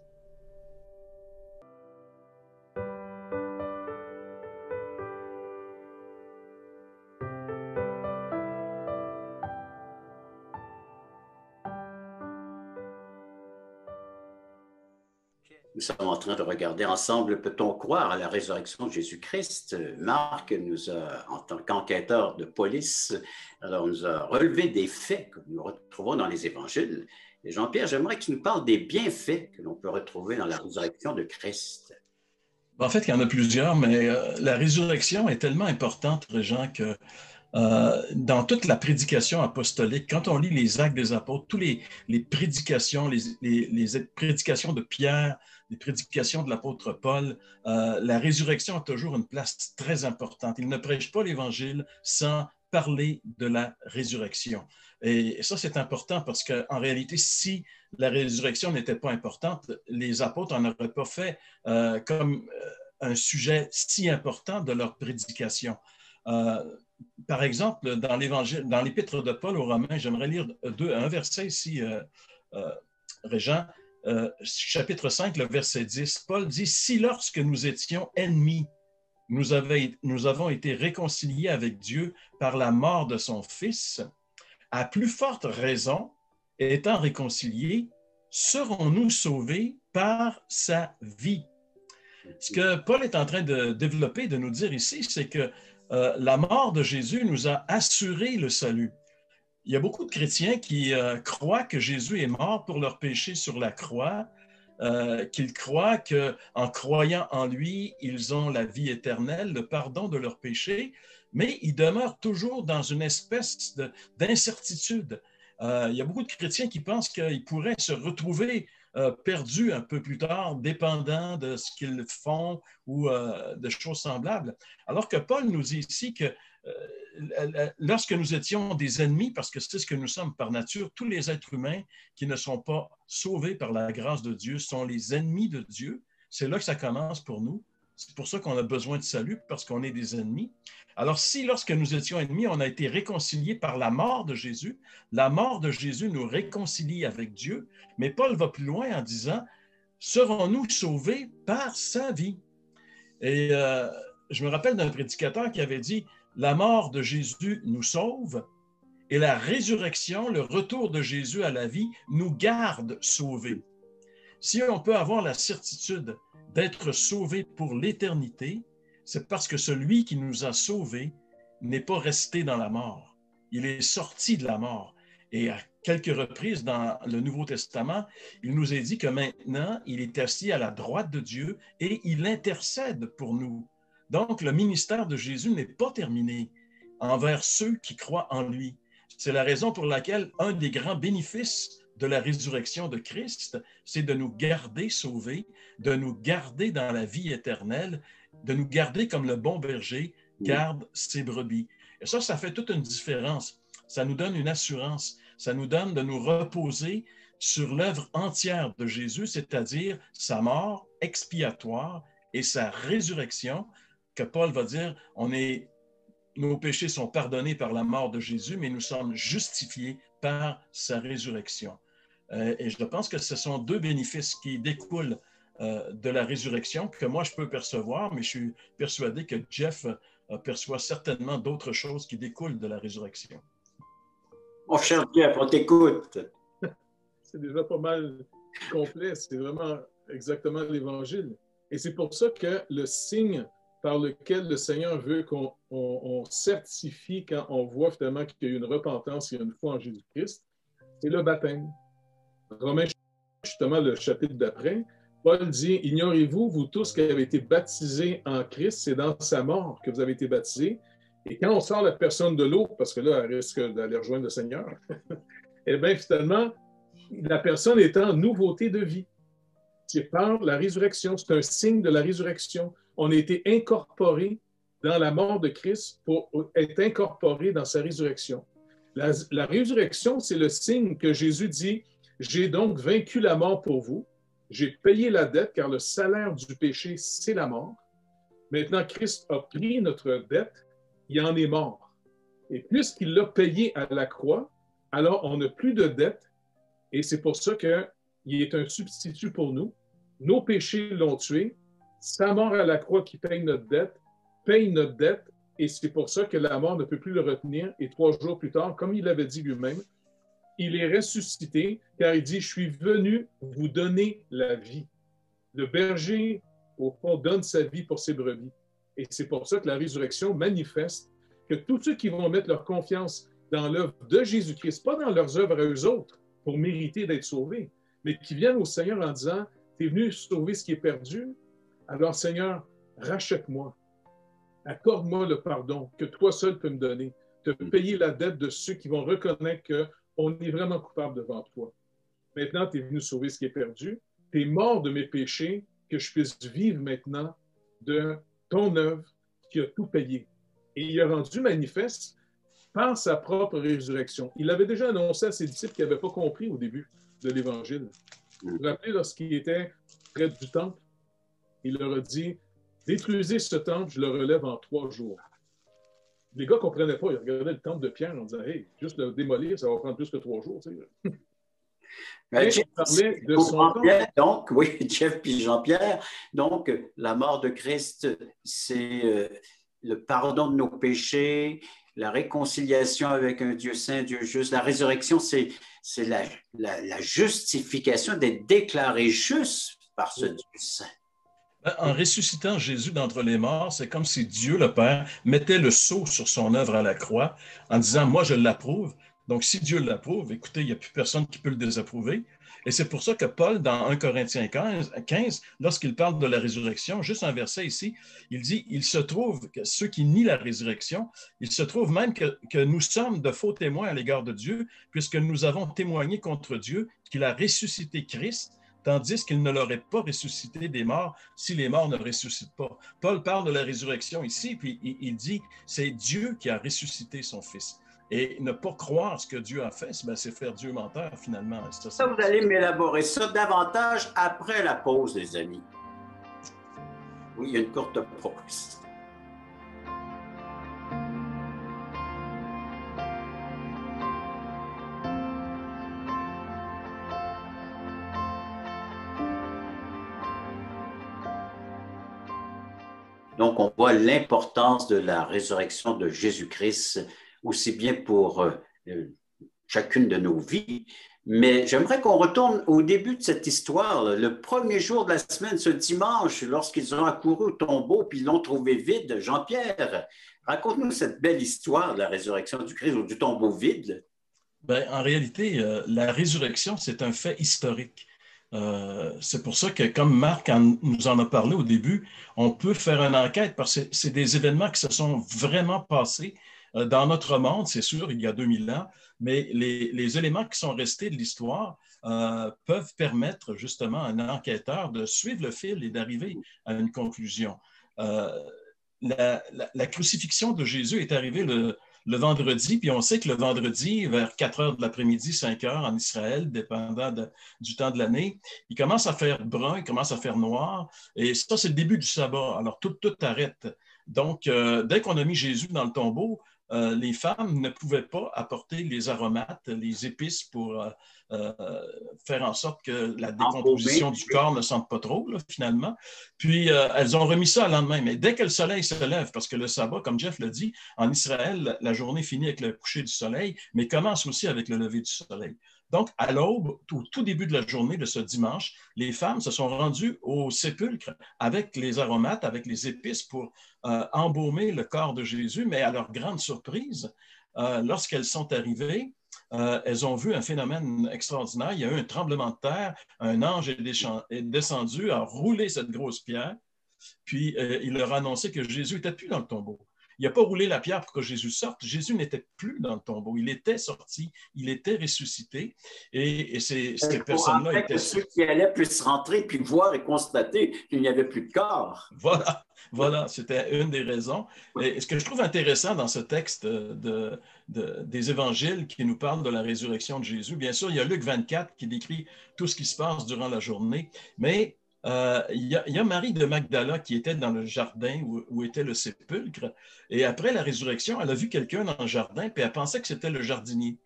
Nous sommes en train de regarder ensemble, peut-on croire à la résurrection de Jésus-Christ? Marc en tant qu'enquêteur de police, nous a relevé des faits que nous retrouvons dans les évangiles. Et Jean-Pierre, j'aimerais que tu nous parles des bienfaits que l'on peut retrouver dans la résurrection de Christ. En fait, il y en a plusieurs, mais la résurrection est tellement importante, Régent, que dans toute la prédication apostolique, quand on lit les Actes des Apôtres, toutes les prédications, les prédications de Pierre, les prédications de l'apôtre Paul, la résurrection a toujours une place très importante. Il ne prêche pas l'Évangile sans parler de la résurrection. Et ça, c'est important parce qu'en réalité, si la résurrection n'était pas importante, les apôtres n'en auraient pas fait comme un sujet si important de leur prédication. Par exemple, dans l'épître de Paul aux Romains, j'aimerais lire un verset ici, Régent, chapitre 5, le verset 10. Paul dit « Si lorsque nous étions ennemis, nous avons été réconciliés avec Dieu par la mort de son Fils, à plus forte raison, étant réconciliés, serons-nous sauvés par sa vie. » Ce que Paul est en train de développer, de nous dire ici, c'est que la mort de Jésus nous a assuré le salut. Il y a beaucoup de chrétiens qui croient que Jésus est mort pour leurs péchés sur la croix, qu'ils croient qu'en croyant en lui, ils ont la vie éternelle, le pardon de leurs péchés, mais ils demeurent toujours dans une espèce d'incertitude. Il y a beaucoup de chrétiens qui pensent qu'ils pourraient se retrouver perdus un peu plus tard, dépendants de ce qu'ils font ou de choses semblables. Alors que Paul nous dit ici que lorsque nous étions des ennemis, parce que c'est ce que nous sommes par nature, tous les êtres humains qui ne sont pas sauvés par la grâce de Dieu sont les ennemis de Dieu. C'est là que ça commence pour nous. C'est pour ça qu'on a besoin de salut, parce qu'on est des ennemis. Alors si, lorsque nous étions ennemis, on a été réconciliés par la mort de Jésus, la mort de Jésus nous réconcilie avec Dieu, mais Paul va plus loin en disant, serons-nous sauvés par sa vie? Et je me rappelle d'un prédicateur qui avait dit, la mort de Jésus nous sauve et la résurrection, le retour de Jésus à la vie, nous garde sauvés. Si on peut avoir la certitude d'être sauvé pour l'éternité, c'est parce que celui qui nous a sauvés n'est pas resté dans la mort. Il est sorti de la mort. Et à quelques reprises dans le Nouveau Testament, il nous est dit que maintenant, il est assis à la droite de Dieu et il intercède pour nous. Donc, le ministère de Jésus n'est pas terminé envers ceux qui croient en lui. C'est la raison pour laquelle un des grands bénéfices de la résurrection de Christ, c'est de nous garder sauvés, de nous garder dans la vie éternelle, de nous garder comme le bon berger garde ses brebis. Et ça fait toute une différence. Ça nous donne une assurance. Ça nous donne de nous reposer sur l'œuvre entière de Jésus, c'est-à-dire sa mort expiatoire et sa résurrection, que Paul va dire, nos péchés sont pardonnés par la mort de Jésus, mais nous sommes justifiés par sa résurrection. Et je pense que ce sont deux bénéfices qui découlent de la résurrection que moi je peux percevoir, mais je suis persuadé que Jeff perçoit certainement d'autres choses qui découlent de la résurrection. Mon cher Jeff, on t'écoute. C'est déjà pas mal complet, c'est vraiment exactement l'Évangile. Et c'est pour ça que le signe par lequel le Seigneur veut qu'on certifie quand on voit finalement qu'il y a une repentance, il y a une foi en Jésus-Christ, c'est le baptême. Romains, justement, le chapitre d'après, Paul dit, « Ignorez-vous, vous tous qui avez été baptisés en Christ, c'est dans sa mort que vous avez été baptisés. » Et quand on sort la personne de l'eau, parce que là, elle risque d'aller rejoindre le Seigneur, eh bien, finalement, la personne est en nouveauté de vie. C'est par la résurrection, c'est un signe de la résurrection. On a été incorporé dans la mort de Christ pour être incorporé dans sa résurrection. La résurrection, c'est le signe que Jésus dit, « J'ai donc vaincu la mort pour vous. J'ai payé la dette, car le salaire du péché, c'est la mort. Maintenant, Christ a pris notre dette, il en est mort. Et puisqu'il l'a payé à la croix, alors on n'a plus de dette, et c'est pour ça qu'il est un substitut pour nous. Nos péchés l'ont tué. Sa mort à la croix qui paye notre dette, et c'est pour ça que la mort ne peut plus le retenir. Et 3 jours plus tard, comme il l'avait dit lui-même, il est ressuscité, car il dit, « Je suis venu vous donner la vie. » Le berger, au fond, donne sa vie pour ses brebis. Et c'est pour ça que la résurrection manifeste que tous ceux qui vont mettre leur confiance dans l'œuvre de Jésus-Christ, pas dans leurs œuvres à eux autres, pour mériter d'être sauvés, mais qui viennent au Seigneur en disant, « Tu es venu sauver ce qui est perdu, alors Seigneur, rachète-moi, accorde-moi le pardon que toi seul peux me donner, te payer la dette de ceux qui vont reconnaître qu'on est vraiment coupable devant toi. Maintenant, tu es venu sauver ce qui est perdu, tu es mort de mes péchés, que je puisse vivre maintenant de ton œuvre qui a tout payé. » Et il a rendu manifeste par sa propre résurrection. Il avait déjà annoncé à ses disciples qui n'avaient pas compris au début de l'Évangile. Vous vous rappelez, lorsqu'il était près du temple, il leur a dit, « Détruisez ce temple, je le relève en 3 jours. » Les gars ne comprenaient pas. Ils regardaient le temple de Pierre en disant, « Hey, juste le démolir, ça va prendre plus que 3 jours. » Tu sais. Jeff, parlait de son donc, oui, Jeff puis Jean-Pierre, donc la mort de Christ, c'est le pardon de nos péchés, la réconciliation avec un Dieu saint, Dieu juste. La résurrection, c'est la justification d'être déclaré juste par ce Dieu saint. En ressuscitant Jésus d'entre les morts, c'est comme si Dieu le Père mettait le sceau sur son œuvre à la croix en disant, moi je l'approuve. Donc si Dieu l'approuve, écoutez, il n'y a plus personne qui peut le désapprouver. Et c'est pour ça que Paul, dans 1 Corinthiens 15, lorsqu'il parle de la résurrection, juste un verset ici, il dit, il se trouve que ceux qui nient la résurrection, il se trouve même que nous sommes de faux témoins à l'égard de Dieu, puisque nous avons témoigné contre Dieu qu'il a ressuscité Christ, tandis qu'il ne l'aurait pas ressuscité des morts si les morts ne ressuscitent pas. Paul parle de la résurrection ici, puis il dit, c'est Dieu qui a ressuscité son Fils. Et ne pas croire ce que Dieu a fait, c'est faire Dieu menteur, finalement. Ça, vous allez m'élaborer ça davantage après la pause, les amis. Oui, il y a une courte pause. Donc, on voit l'importance de la résurrection de Jésus-Christ, aussi bien pour chacune de nos vies. Mais j'aimerais qu'on retourne au début de cette histoire, le premier jour de la semaine, ce dimanche, lorsqu'ils ont accouru au tombeau puis ils l'ont trouvé vide. Jean-Pierre, raconte-nous cette belle histoire de la résurrection du Christ ou du tombeau vide. Ben, en réalité, la résurrection, c'est un fait historique. C'est pour ça que, comme Marc nous en a parlé au début, on peut faire une enquête parce que c'est des événements qui se sont vraiment passés dans notre monde, c'est sûr, il y a 2000 ans, mais les éléments qui sont restés de l'histoire peuvent permettre justement à un enquêteur de suivre le fil et d'arriver à une conclusion. La crucifixion de Jésus est arrivée le vendredi, puis on sait que le vendredi, vers 4 heures de l'après-midi, 5 heures en Israël, dépendant du temps de l'année, il commence à faire brun, il commence à faire noir, et ça, c'est le début du sabbat. Alors, tout arrête. Donc, dès qu'on a mis Jésus dans le tombeau, les femmes ne pouvaient pas apporter les aromates, les épices pour faire en sorte que la décomposition du corps ne sente pas trop, là, finalement. Puis, elles ont remis ça le lendemain. Mais dès que le soleil se lève, parce que le sabbat, comme Jeff l'a dit, en Israël, la journée finit avec le coucher du soleil, mais commence aussi avec le lever du soleil. Donc, à l'aube, au tout début de la journée de ce dimanche, les femmes se sont rendues au sépulcre avec les aromates, avec les épices pour embaumer le corps de Jésus, mais à leur grande surprise, lorsqu'elles sont arrivées, elles ont vu un phénomène extraordinaire. Il y a eu un tremblement de terre, un ange est descendu, a roulé cette grosse pierre, puis il leur a annoncé que Jésus n'était plus dans le tombeau. Il n'a pas roulé la pierre pour que Jésus sorte. Jésus n'était plus dans le tombeau. Il était sorti, il était ressuscité. Et ces personnes-là étaient... Ceux qui allaient puissent rentrer puis voir et constater qu'il n'y avait plus de corps. Voilà, c'était une des raisons. Et ce que je trouve intéressant dans ce texte des évangiles qui nous parlent de la résurrection de Jésus, bien sûr, il y a Luc 24 qui décrit tout ce qui se passe durant la journée, mais il y a Marie de Magdala qui était dans le jardin où était le sépulcre. Et après la résurrection, elle a vu quelqu'un dans le jardin, puis elle pensait que c'était le jardinier.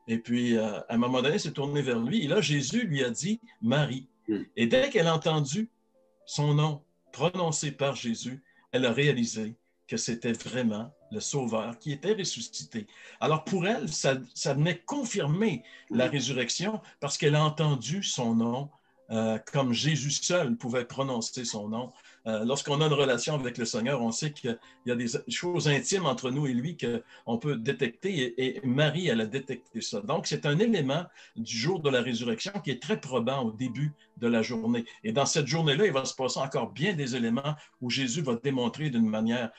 Et puis, à un moment donné, elle s'est tournée vers lui. Et là, Jésus lui a dit « Marie ». Et dès qu'elle a entendu son nom prononcé par Jésus, elle a réalisé que c'était vraiment le Sauveur qui était ressuscité. Alors, pour elle, ça venait confirmer la résurrection parce qu'elle a entendu son nom comme Jésus seul pouvait prononcer son nom. Lorsqu'on a une relation avec le Seigneur, on sait qu'il y a des choses intimes entre nous et lui qu'on peut détecter et Marie, elle a détecté ça. Donc, c'est un élément du jour de la résurrection qui est très probant au début de la journée. Et dans cette journée-là, il va se passer encore bien des éléments où Jésus va démontrer d'une manière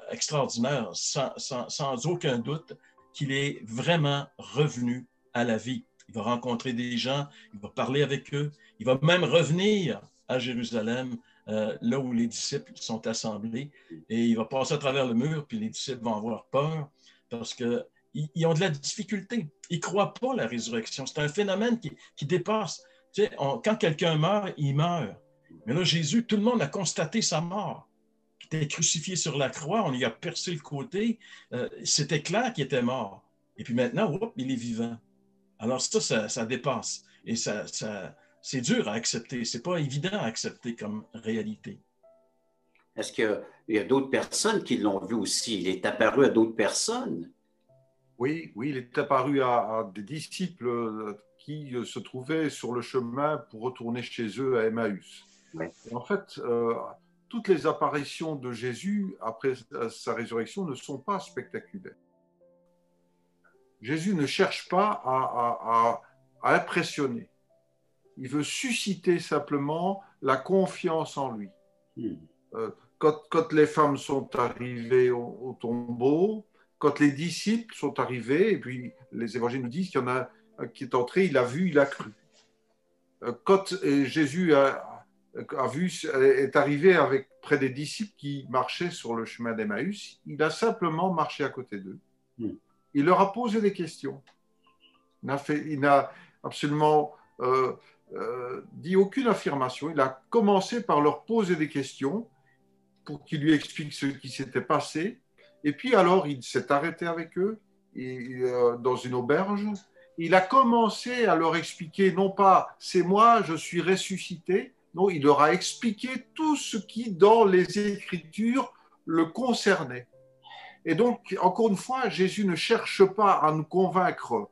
extraordinaire, sans aucun doute, qu'il est vraiment revenu à la vie. Il va rencontrer des gens, il va parler avec eux, il va même revenir à Jérusalem, là où les disciples sont assemblés, et il va passer à travers le mur, puis les disciples vont avoir peur parce qu'ils ont de la difficulté. Ils ne croient pas à la résurrection. C'est un phénomène qui dépasse. Tu sais, quand quelqu'un meurt, il meurt. Mais là, Jésus, tout le monde a constaté sa mort. Il était crucifié sur la croix, on lui a percé le côté. C'était clair qu'il était mort. Et puis maintenant, il est vivant. Alors ça dépasse. Et c'est dur à accepter. Ce n'est pas évident à accepter comme réalité. Est-ce qu'il y a d'autres personnes qui l'ont vu aussi? Il est apparu à d'autres personnes? Oui, il est apparu à des disciples qui se trouvaient sur le chemin pour retourner chez eux à Emmaüs. Ouais. Et en fait, toutes les apparitions de Jésus après sa résurrection ne sont pas spectaculaires. Jésus ne cherche pas à impressionner. Il veut susciter simplement la confiance en lui. Quand les femmes sont arrivées au tombeau, quand les disciples sont arrivés, et puis les évangiles nous disent qu'il y en a un qui est entré, il a vu, il a cru. Quand Jésus est arrivé avec près des disciples qui marchaient sur le chemin d'Emmaüs, il a simplement marché à côté d'eux. Il leur a posé des questions. Il n'a absolument dit aucune affirmation. Il a commencé par leur poser des questions pour qu'ils lui expliquent ce qui s'était passé. Et puis alors, il s'est arrêté avec eux dans une auberge. Il a commencé à leur expliquer, non pas « c'est moi, je suis ressuscité », non, il leur a expliqué tout ce qui, dans les Écritures, le concernait. Et donc, encore une fois, Jésus ne cherche pas à nous convaincre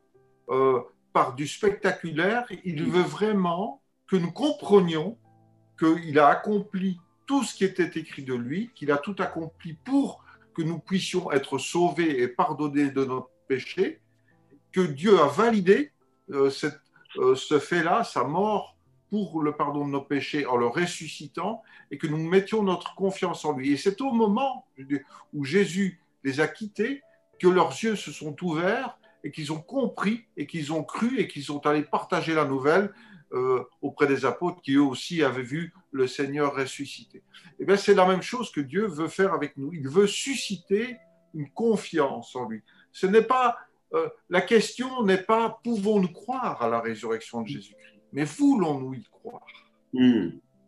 par du spectaculaire. Il veut vraiment que nous comprenions qu'il a accompli tout ce qui était écrit de lui, qu'il a tout accompli pour que nous puissions être sauvés et pardonnés de nos péchés, que Dieu a validé ce fait-là, sa mort pour le pardon de nos péchés en le ressuscitant, et que nous mettions notre confiance en lui. Et c'est au moment où Jésus les a quittés que leurs yeux se sont ouverts et qu'ils ont compris et qu'ils ont cru et qu'ils sont allés partager la nouvelle auprès des apôtres qui eux aussi avaient vu le Seigneur ressuscité. Et bien c'est la même chose que Dieu veut faire avec nous. Il veut susciter une confiance en lui. Ce n'est pas la question n'est pas pouvons-nous croire à la résurrection de Jésus-Christ, mais voulons-nous y croire?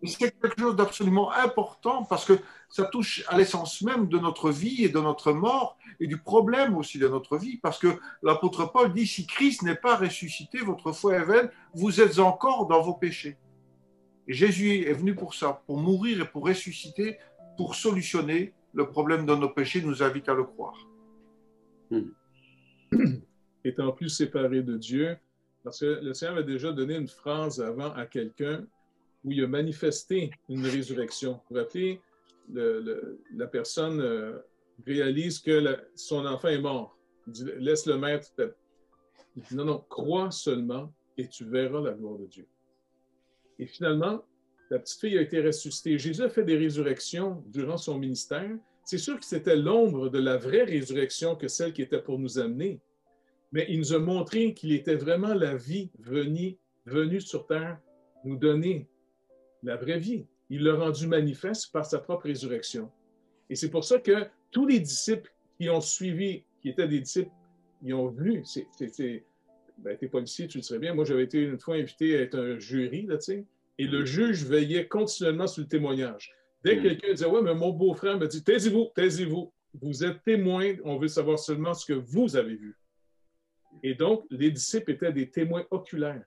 C'est quelque chose d'absolument important parce que ça touche à l'essence même de notre vie et de notre mort et du problème aussi de notre vie, parce que l'apôtre Paul dit si Christ n'est pas ressuscité, votre foi est vaine, vous êtes encore dans vos péchés. Et Jésus est venu pour ça, pour mourir et pour ressusciter, pour solutionner le problème de nos péchés, nous invite à le croire. Étant plus séparé de Dieu, parce que le Seigneur a déjà donné une phrase avant à quelqu'un où il a manifesté une résurrection. Vous vous rappelez, la personne réalise que son enfant est mort. Il dit, laisse le maître. Il dit, non, non, crois seulement et tu verras la gloire de Dieu. Et finalement, la petite fille a été ressuscitée. Jésus a fait des résurrections durant son ministère. C'est sûr que c'était l'ombre de la vraie résurrection que celle qui était pour nous amener. Mais il nous a montré qu'il était vraiment la vie venue sur terre nous donner la vraie vie. Il l'a rendu manifeste par sa propre résurrection. Et c'est pour ça que tous les disciples qui ont suivi, qui étaient des disciples, ils ont vu. Ben, t'es policier, tu le sais bien. Moi, j'avais été une fois invité à être un jury, là, tu sais, et le juge veillait continuellement sur le témoignage. Dès que quelqu'un disait « Ouais, mais mon beau-frère me dit, taisez-vous, taisez-vous. Vous êtes témoin, on veut savoir seulement ce que vous avez vu. » Et donc, les disciples étaient des témoins oculaires.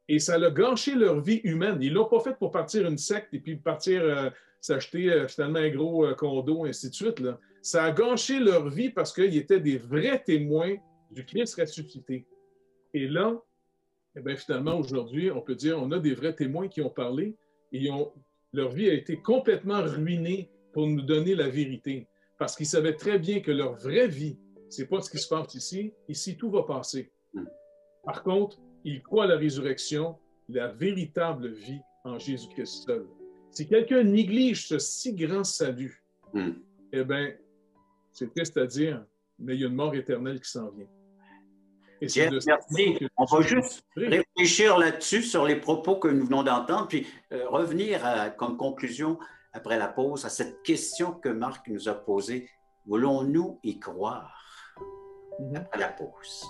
Et ça a gâché leur vie humaine. Ils ne l'ont pas fait pour partir une secte et puis partir s'acheter finalement un gros condo, ainsi de suite. Là. Ça a gâché leur vie parce qu'ils étaient des vrais témoins du Christ ressuscité. Et là, eh bien, finalement, aujourd'hui, on peut dire on a des vrais témoins qui ont parlé et leur vie a été complètement ruinée pour nous donner la vérité. Parce qu'ils savaient très bien que leur vraie vie, ce n'est pas ce qui se passe ici. Ici, tout va passer. Par contre, ils croient à la résurrection, la véritable vie en Jésus-Christ seul. Si quelqu'un néglige ce si grand salut, eh bien, c'est triste à dire, mais il y a une mort éternelle qui s'en vient. Et Jeff, merci. On va juste réfléchir là-dessus, sur les propos que nous venons d'entendre, puis revenir comme conclusion, après la pause, à cette question que Marc nous a posée. Voulons-nous y croire? Après la pause.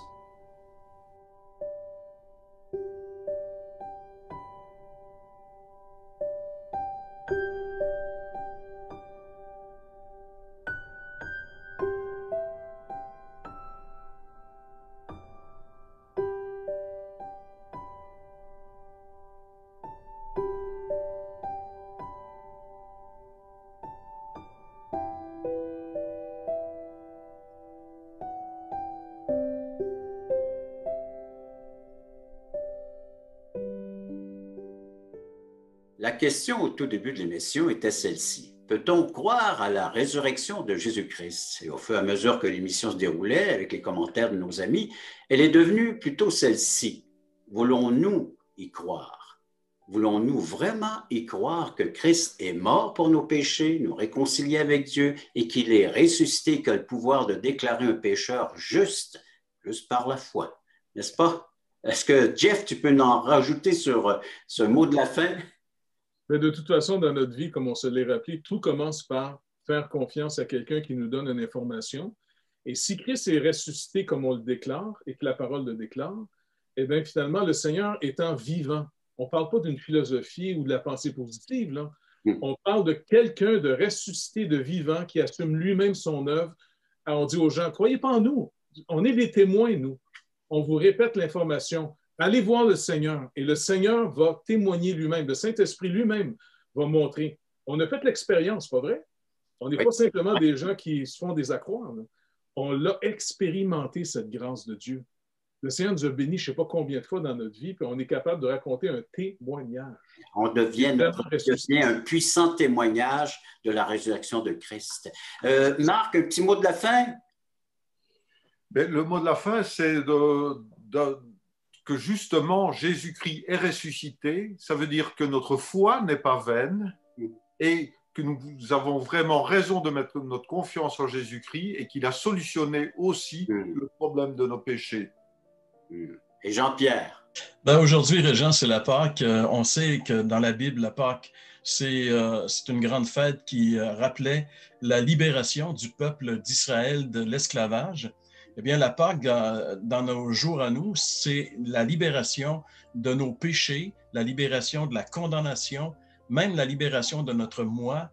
question au tout début de l'émission était celle-ci. Peut-on croire à la résurrection de Jésus-Christ? Et au fur et à mesure que l'émission se déroulait, avec les commentaires de nos amis, elle est devenue plutôt celle-ci. Voulons-nous y croire? Voulons-nous vraiment y croire que Christ est mort pour nos péchés, nous réconcilier avec Dieu et qu'il est ressuscité, qu'il a le pouvoir de déclarer un pécheur juste par la foi? N'est-ce pas? Est-ce que, Jeff, tu peux en rajouter sur ce mot de la fin? Mais de toute façon, dans notre vie, comme on se l'est rappelé, tout commence par faire confiance à quelqu'un qui nous donne une information. Et si Christ est ressuscité comme on le déclare et que la parole le déclare, eh bien, finalement, le Seigneur étant vivant, on ne parle pas d'une philosophie ou de la pensée positive, là. On parle de quelqu'un de ressuscité, de vivant, qui assume lui-même son œuvre. Alors, on dit aux gens, croyez pas en nous. On est les témoins, nous. On vous répète l'information. Allez voir le Seigneur et le Seigneur va témoigner lui-même. Le Saint-Esprit lui-même va montrer. On a fait l'expérience, pas vrai? On n'est pas simplement des gens qui se font des accroires. Là. On l'a expérimenté, cette grâce de Dieu. Le Seigneur nous a bénis je ne sais pas combien de fois dans notre vie, puis on est capable de raconter un témoignage. On devient un puissant témoignage de la résurrection de Christ. Marc, un petit mot de la fin? Mais le mot de la fin, c'est que justement Jésus-Christ est ressuscité. Ça veut dire que notre foi n'est pas vaine et que nous avons vraiment raison de mettre notre confiance en Jésus-Christ et qu'il a solutionné aussi le problème de nos péchés. Et Jean-Pierre? Ben aujourd'hui, Régent, c'est la Pâque. On sait que dans la Bible, la Pâque, c'est une grande fête qui rappelait la libération du peuple d'Israël de l'esclavage. Eh bien, la Pâque, dans nos jours à nous, c'est la libération de nos péchés, la libération de la condamnation, même la libération de notre moi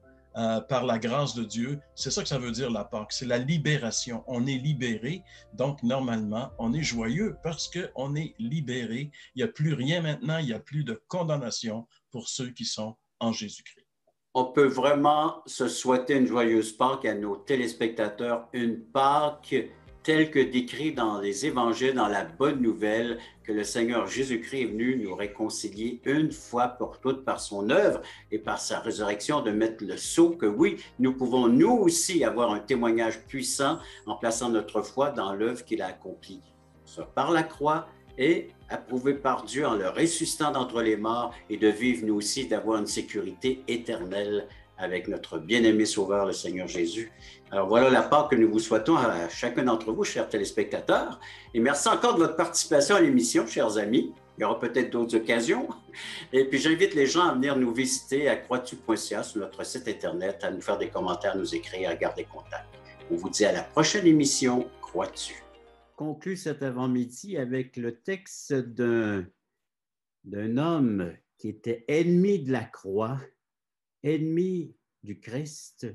par la grâce de Dieu. C'est ça que ça veut dire, la Pâque. C'est la libération. On est libéré, donc normalement, on est joyeux parce qu'on est libéré. Il n'y a plus rien maintenant, il n'y a plus de condamnation pour ceux qui sont en Jésus-Christ. On peut vraiment se souhaiter une joyeuse Pâque à nos téléspectateurs, une Pâque tel que décrit dans les évangiles, dans la bonne nouvelle, que le Seigneur Jésus-Christ est venu nous réconcilier une fois pour toutes par son œuvre et par sa résurrection, de mettre le sceau que oui, nous pouvons nous aussi avoir un témoignage puissant en plaçant notre foi dans l'œuvre qu'il a accomplie. Ça, par la croix et approuvé par Dieu en le ressuscitant d'entre les morts et de vivre nous aussi, d'avoir une sécurité éternelle avec notre bien-aimé Sauveur, le Seigneur Jésus. Alors voilà la Pâque que nous vous souhaitons à chacun d'entre vous, chers téléspectateurs. Et merci encore de votre participation à l'émission, chers amis. Il y aura peut-être d'autres occasions. Et puis j'invite les gens à venir nous visiter à croixtu.ca sur notre site Internet, à nous faire des commentaires, nous écrire, à garder contact. On vous dit à la prochaine émission, Croix-tu. Conclut cet avant-midi avec le texte d'un homme qui était ennemi de la croix, ennemi du Christ,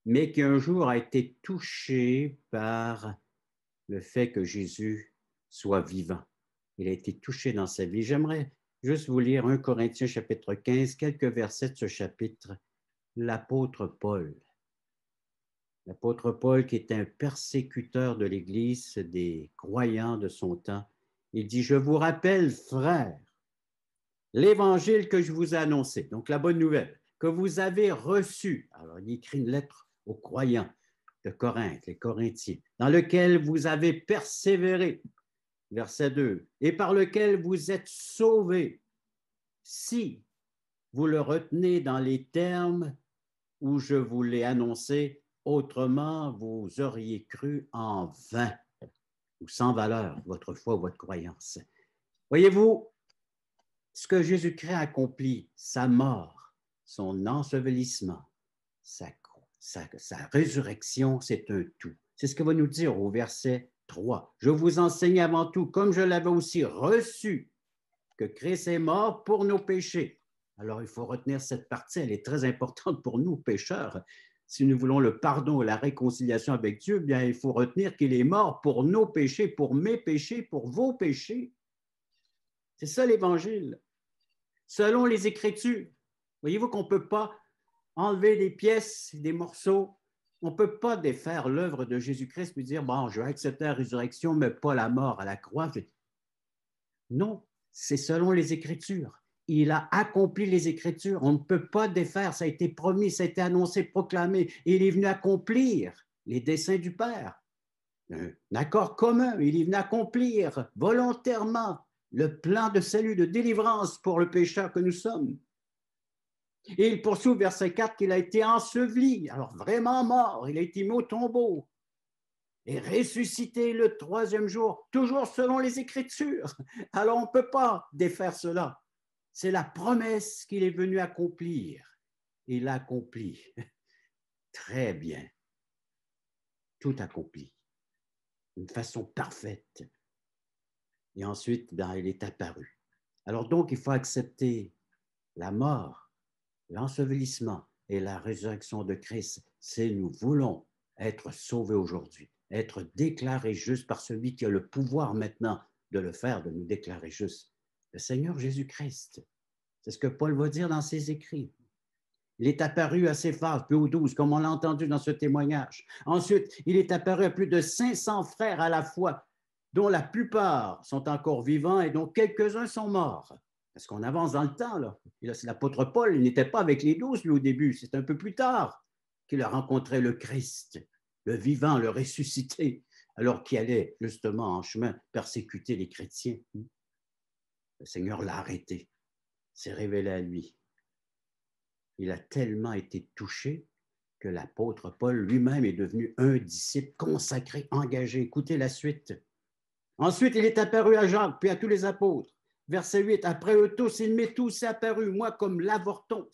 mais qui un jour a été touché par le fait que Jésus soit vivant. Il a été touché dans sa vie. J'aimerais juste vous lire 1 Corinthiens chapitre 15, quelques versets de ce chapitre. L'apôtre Paul. L'apôtre Paul, qui est un persécuteur de l'Église, des croyants de son temps, il dit « Je vous rappelle, frères, l'évangile que je vous ai annoncé, donc la bonne nouvelle, que vous avez reçu. » Alors, il écrit une lettre aux croyants de Corinthe, les Corinthiens, dans lequel vous avez persévéré, verset 2, et par lequel vous êtes sauvés, si vous le retenez dans les termes où je vous l'ai annoncé, autrement vous auriez cru en vain ou sans valeur, votre foi ou votre croyance. Voyez-vous, ce que Jésus-Christ a accompli, sa mort, son ensevelissement, sa résurrection, c'est un tout. C'est ce que va nous dire au verset 3. « Je vous enseigne avant tout, comme je l'avais aussi reçu, que Christ est mort pour nos péchés. » Alors, il faut retenir cette partie, elle est très importante pour nous, pécheurs. Si nous voulons le pardon et la réconciliation avec Dieu, bien, il faut retenir qu'il est mort pour nos péchés, pour mes péchés, pour vos péchés. C'est ça l'Évangile. Selon les Écritures. Voyez-vous qu'on ne peut pas enlever des pièces, des morceaux. On ne peut pas défaire l'œuvre de Jésus-Christ et dire, bon, je vais accepter la résurrection, mais pas la mort à la croix. Non, c'est selon les Écritures. il a accompli les Écritures. On ne peut pas défaire, ça a été promis, ça a été annoncé, proclamé. Il est venu accomplir les desseins du Père. Un accord commun, il est venu accomplir volontairement le plan de salut, de délivrance pour le pécheur que nous sommes. Et il poursuit au verset 4 qu'il a été enseveli, alors vraiment mort, il a été mis au tombeau et ressuscité le troisième jour, toujours selon les Écritures. Alors on ne peut pas défaire cela. C'est la promesse qu'il est venu accomplir. Il l'a accompli. Très bien. Tout accompli. D'une façon parfaite. Et ensuite, il est apparu. Alors donc, il faut accepter la mort, l'ensevelissement et la résurrection de Christ. Si nous voulons être sauvés aujourd'hui, être déclarés justes par celui qui a le pouvoir maintenant de le faire, de nous déclarer justes, le Seigneur Jésus-Christ. C'est ce que Paul va dire dans ses écrits. Il est apparu à Céphas, puis aux 12, comme on l'a entendu dans ce témoignage. Ensuite, il est apparu à plus de 500 frères à la fois, dont la plupart sont encore vivants et dont quelques-uns sont morts. Parce qu'on avance dans le temps, là. L'apôtre Paul, il n'était pas avec les 12, lui, au début. C'est un peu plus tard qu'il a rencontré le Christ, le vivant, le ressuscité, alors qu'il allait justement en chemin persécuter les chrétiens. Le Seigneur l'a arrêté, s'est révélé à lui. Il a tellement été touché que l'apôtre Paul lui-même est devenu un disciple consacré, engagé. Écoutez la suite. Ensuite, il est apparu à Jacques, puis à tous les apôtres. Verset 8, après eux tous, il m'est tous apparu, moi comme l'avorton.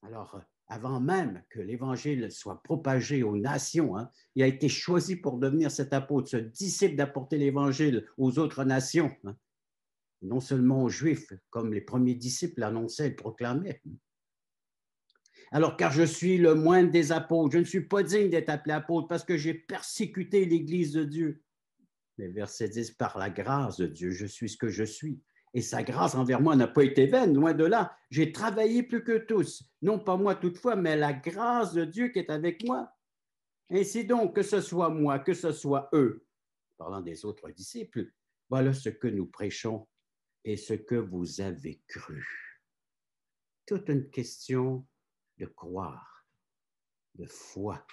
Alors, avant même que l'Évangile soit propagé aux nations, il a été choisi pour devenir cet apôtre, ce disciple d'apporter l'Évangile aux autres nations. Non seulement aux Juifs, comme les premiers disciples l'annonçaient et le proclamaient. Alors, car je suis le moindre des apôtres, je ne suis pas digne d'être appelé apôtre parce que j'ai persécuté l'Église de Dieu. Mais verset 10, par la grâce de Dieu, je suis ce que je suis. Et sa grâce envers moi n'a pas été vaine, loin de là. J'ai travaillé plus que tous, non pas moi toutefois, mais la grâce de Dieu qui est avec moi. Ainsi donc, que ce soit moi, que ce soit eux, parlant des autres disciples, voilà ce que nous prêchons et ce que vous avez cru. Toute une question de croire, de foi.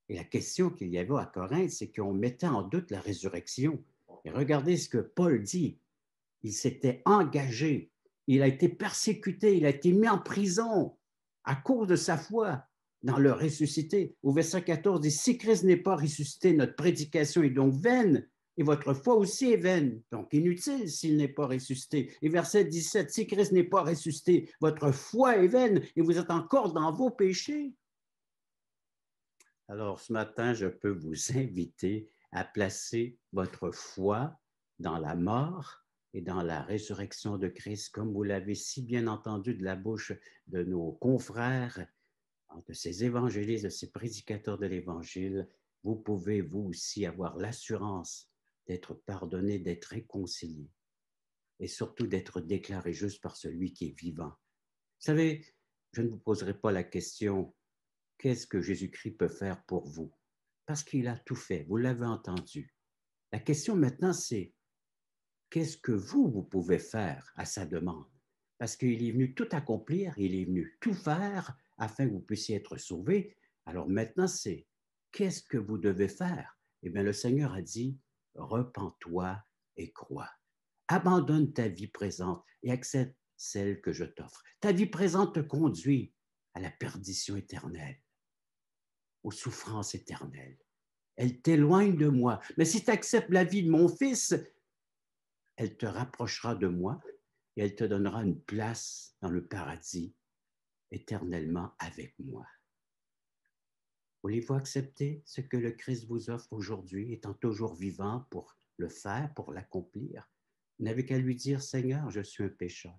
Et la question qu'il y avait à Corinthe, c'est qu'on mettait en doute la résurrection. Et regardez ce que Paul dit. Il s'était engagé, il a été persécuté, il a été mis en prison à cause de sa foi dans le ressuscité. Au verset 14, il dit, si Christ n'est pas ressuscité, notre prédication est donc vaine, et votre foi aussi est vaine, donc inutile s'il n'est pas ressuscité. Et verset 17, si Christ n'est pas ressuscité, votre foi est vaine, et vous êtes encore dans vos péchés. Alors, ce matin, je peux vous inviter à placer votre foi dans la mort et dans la résurrection de Christ, comme vous l'avez si bien entendu de la bouche de nos confrères, de ces évangélistes, de ces prédicateurs de l'Évangile. Vous pouvez, vous aussi, avoir l'assurance d'être pardonné, d'être réconcilié et surtout d'être déclaré juste par celui qui est vivant. Vous savez, je ne vous poserai pas la question qu'est-ce que Jésus-Christ peut faire pour vous? Parce qu'il a tout fait, vous l'avez entendu. La question maintenant, c'est qu'est-ce que vous pouvez faire à sa demande? Parce qu'il est venu tout accomplir, il est venu tout faire afin que vous puissiez être sauvés. Alors maintenant, c'est qu'est-ce que vous devez faire? Eh bien, le Seigneur a dit, repens-toi et crois. Abandonne ta vie présente et accepte celle que je t'offre. Ta vie présente te conduit à la perdition éternelle, aux souffrances éternelles. Elle t'éloigne de moi. Mais si tu acceptes la vie de mon Fils, elle te rapprochera de moi et elle te donnera une place dans le paradis éternellement avec moi. Voulez-vous accepter ce que le Christ vous offre aujourd'hui, étant toujours vivant pour le faire, pour l'accomplir? Vous n'avez qu'à lui dire, Seigneur, je suis un pécheur.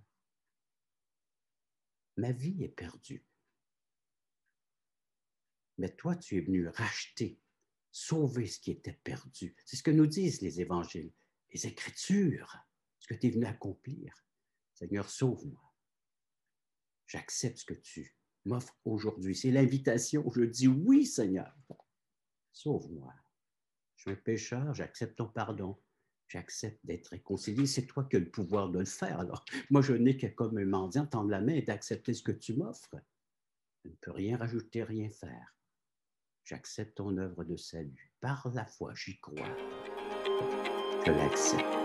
Ma vie est perdue. Mais toi, tu es venu racheter, sauver ce qui était perdu. C'est ce que nous disent les évangiles, les Écritures, ce que tu es venu accomplir. Seigneur, sauve-moi. J'accepte ce que tu m'offres aujourd'hui. C'est l'invitation. Je dis oui, Seigneur. Sauve-moi. Je suis un pécheur, j'accepte ton pardon. J'accepte d'être réconcilié. C'est toi qui as le pouvoir de le faire. Alors, moi, je n'ai que comme un mendiant, tendre la main et d'accepter ce que tu m'offres. Je ne peux rien rajouter, rien faire. J'accepte ton œuvre de salut. Par la foi, j'y crois. Je l'accepte.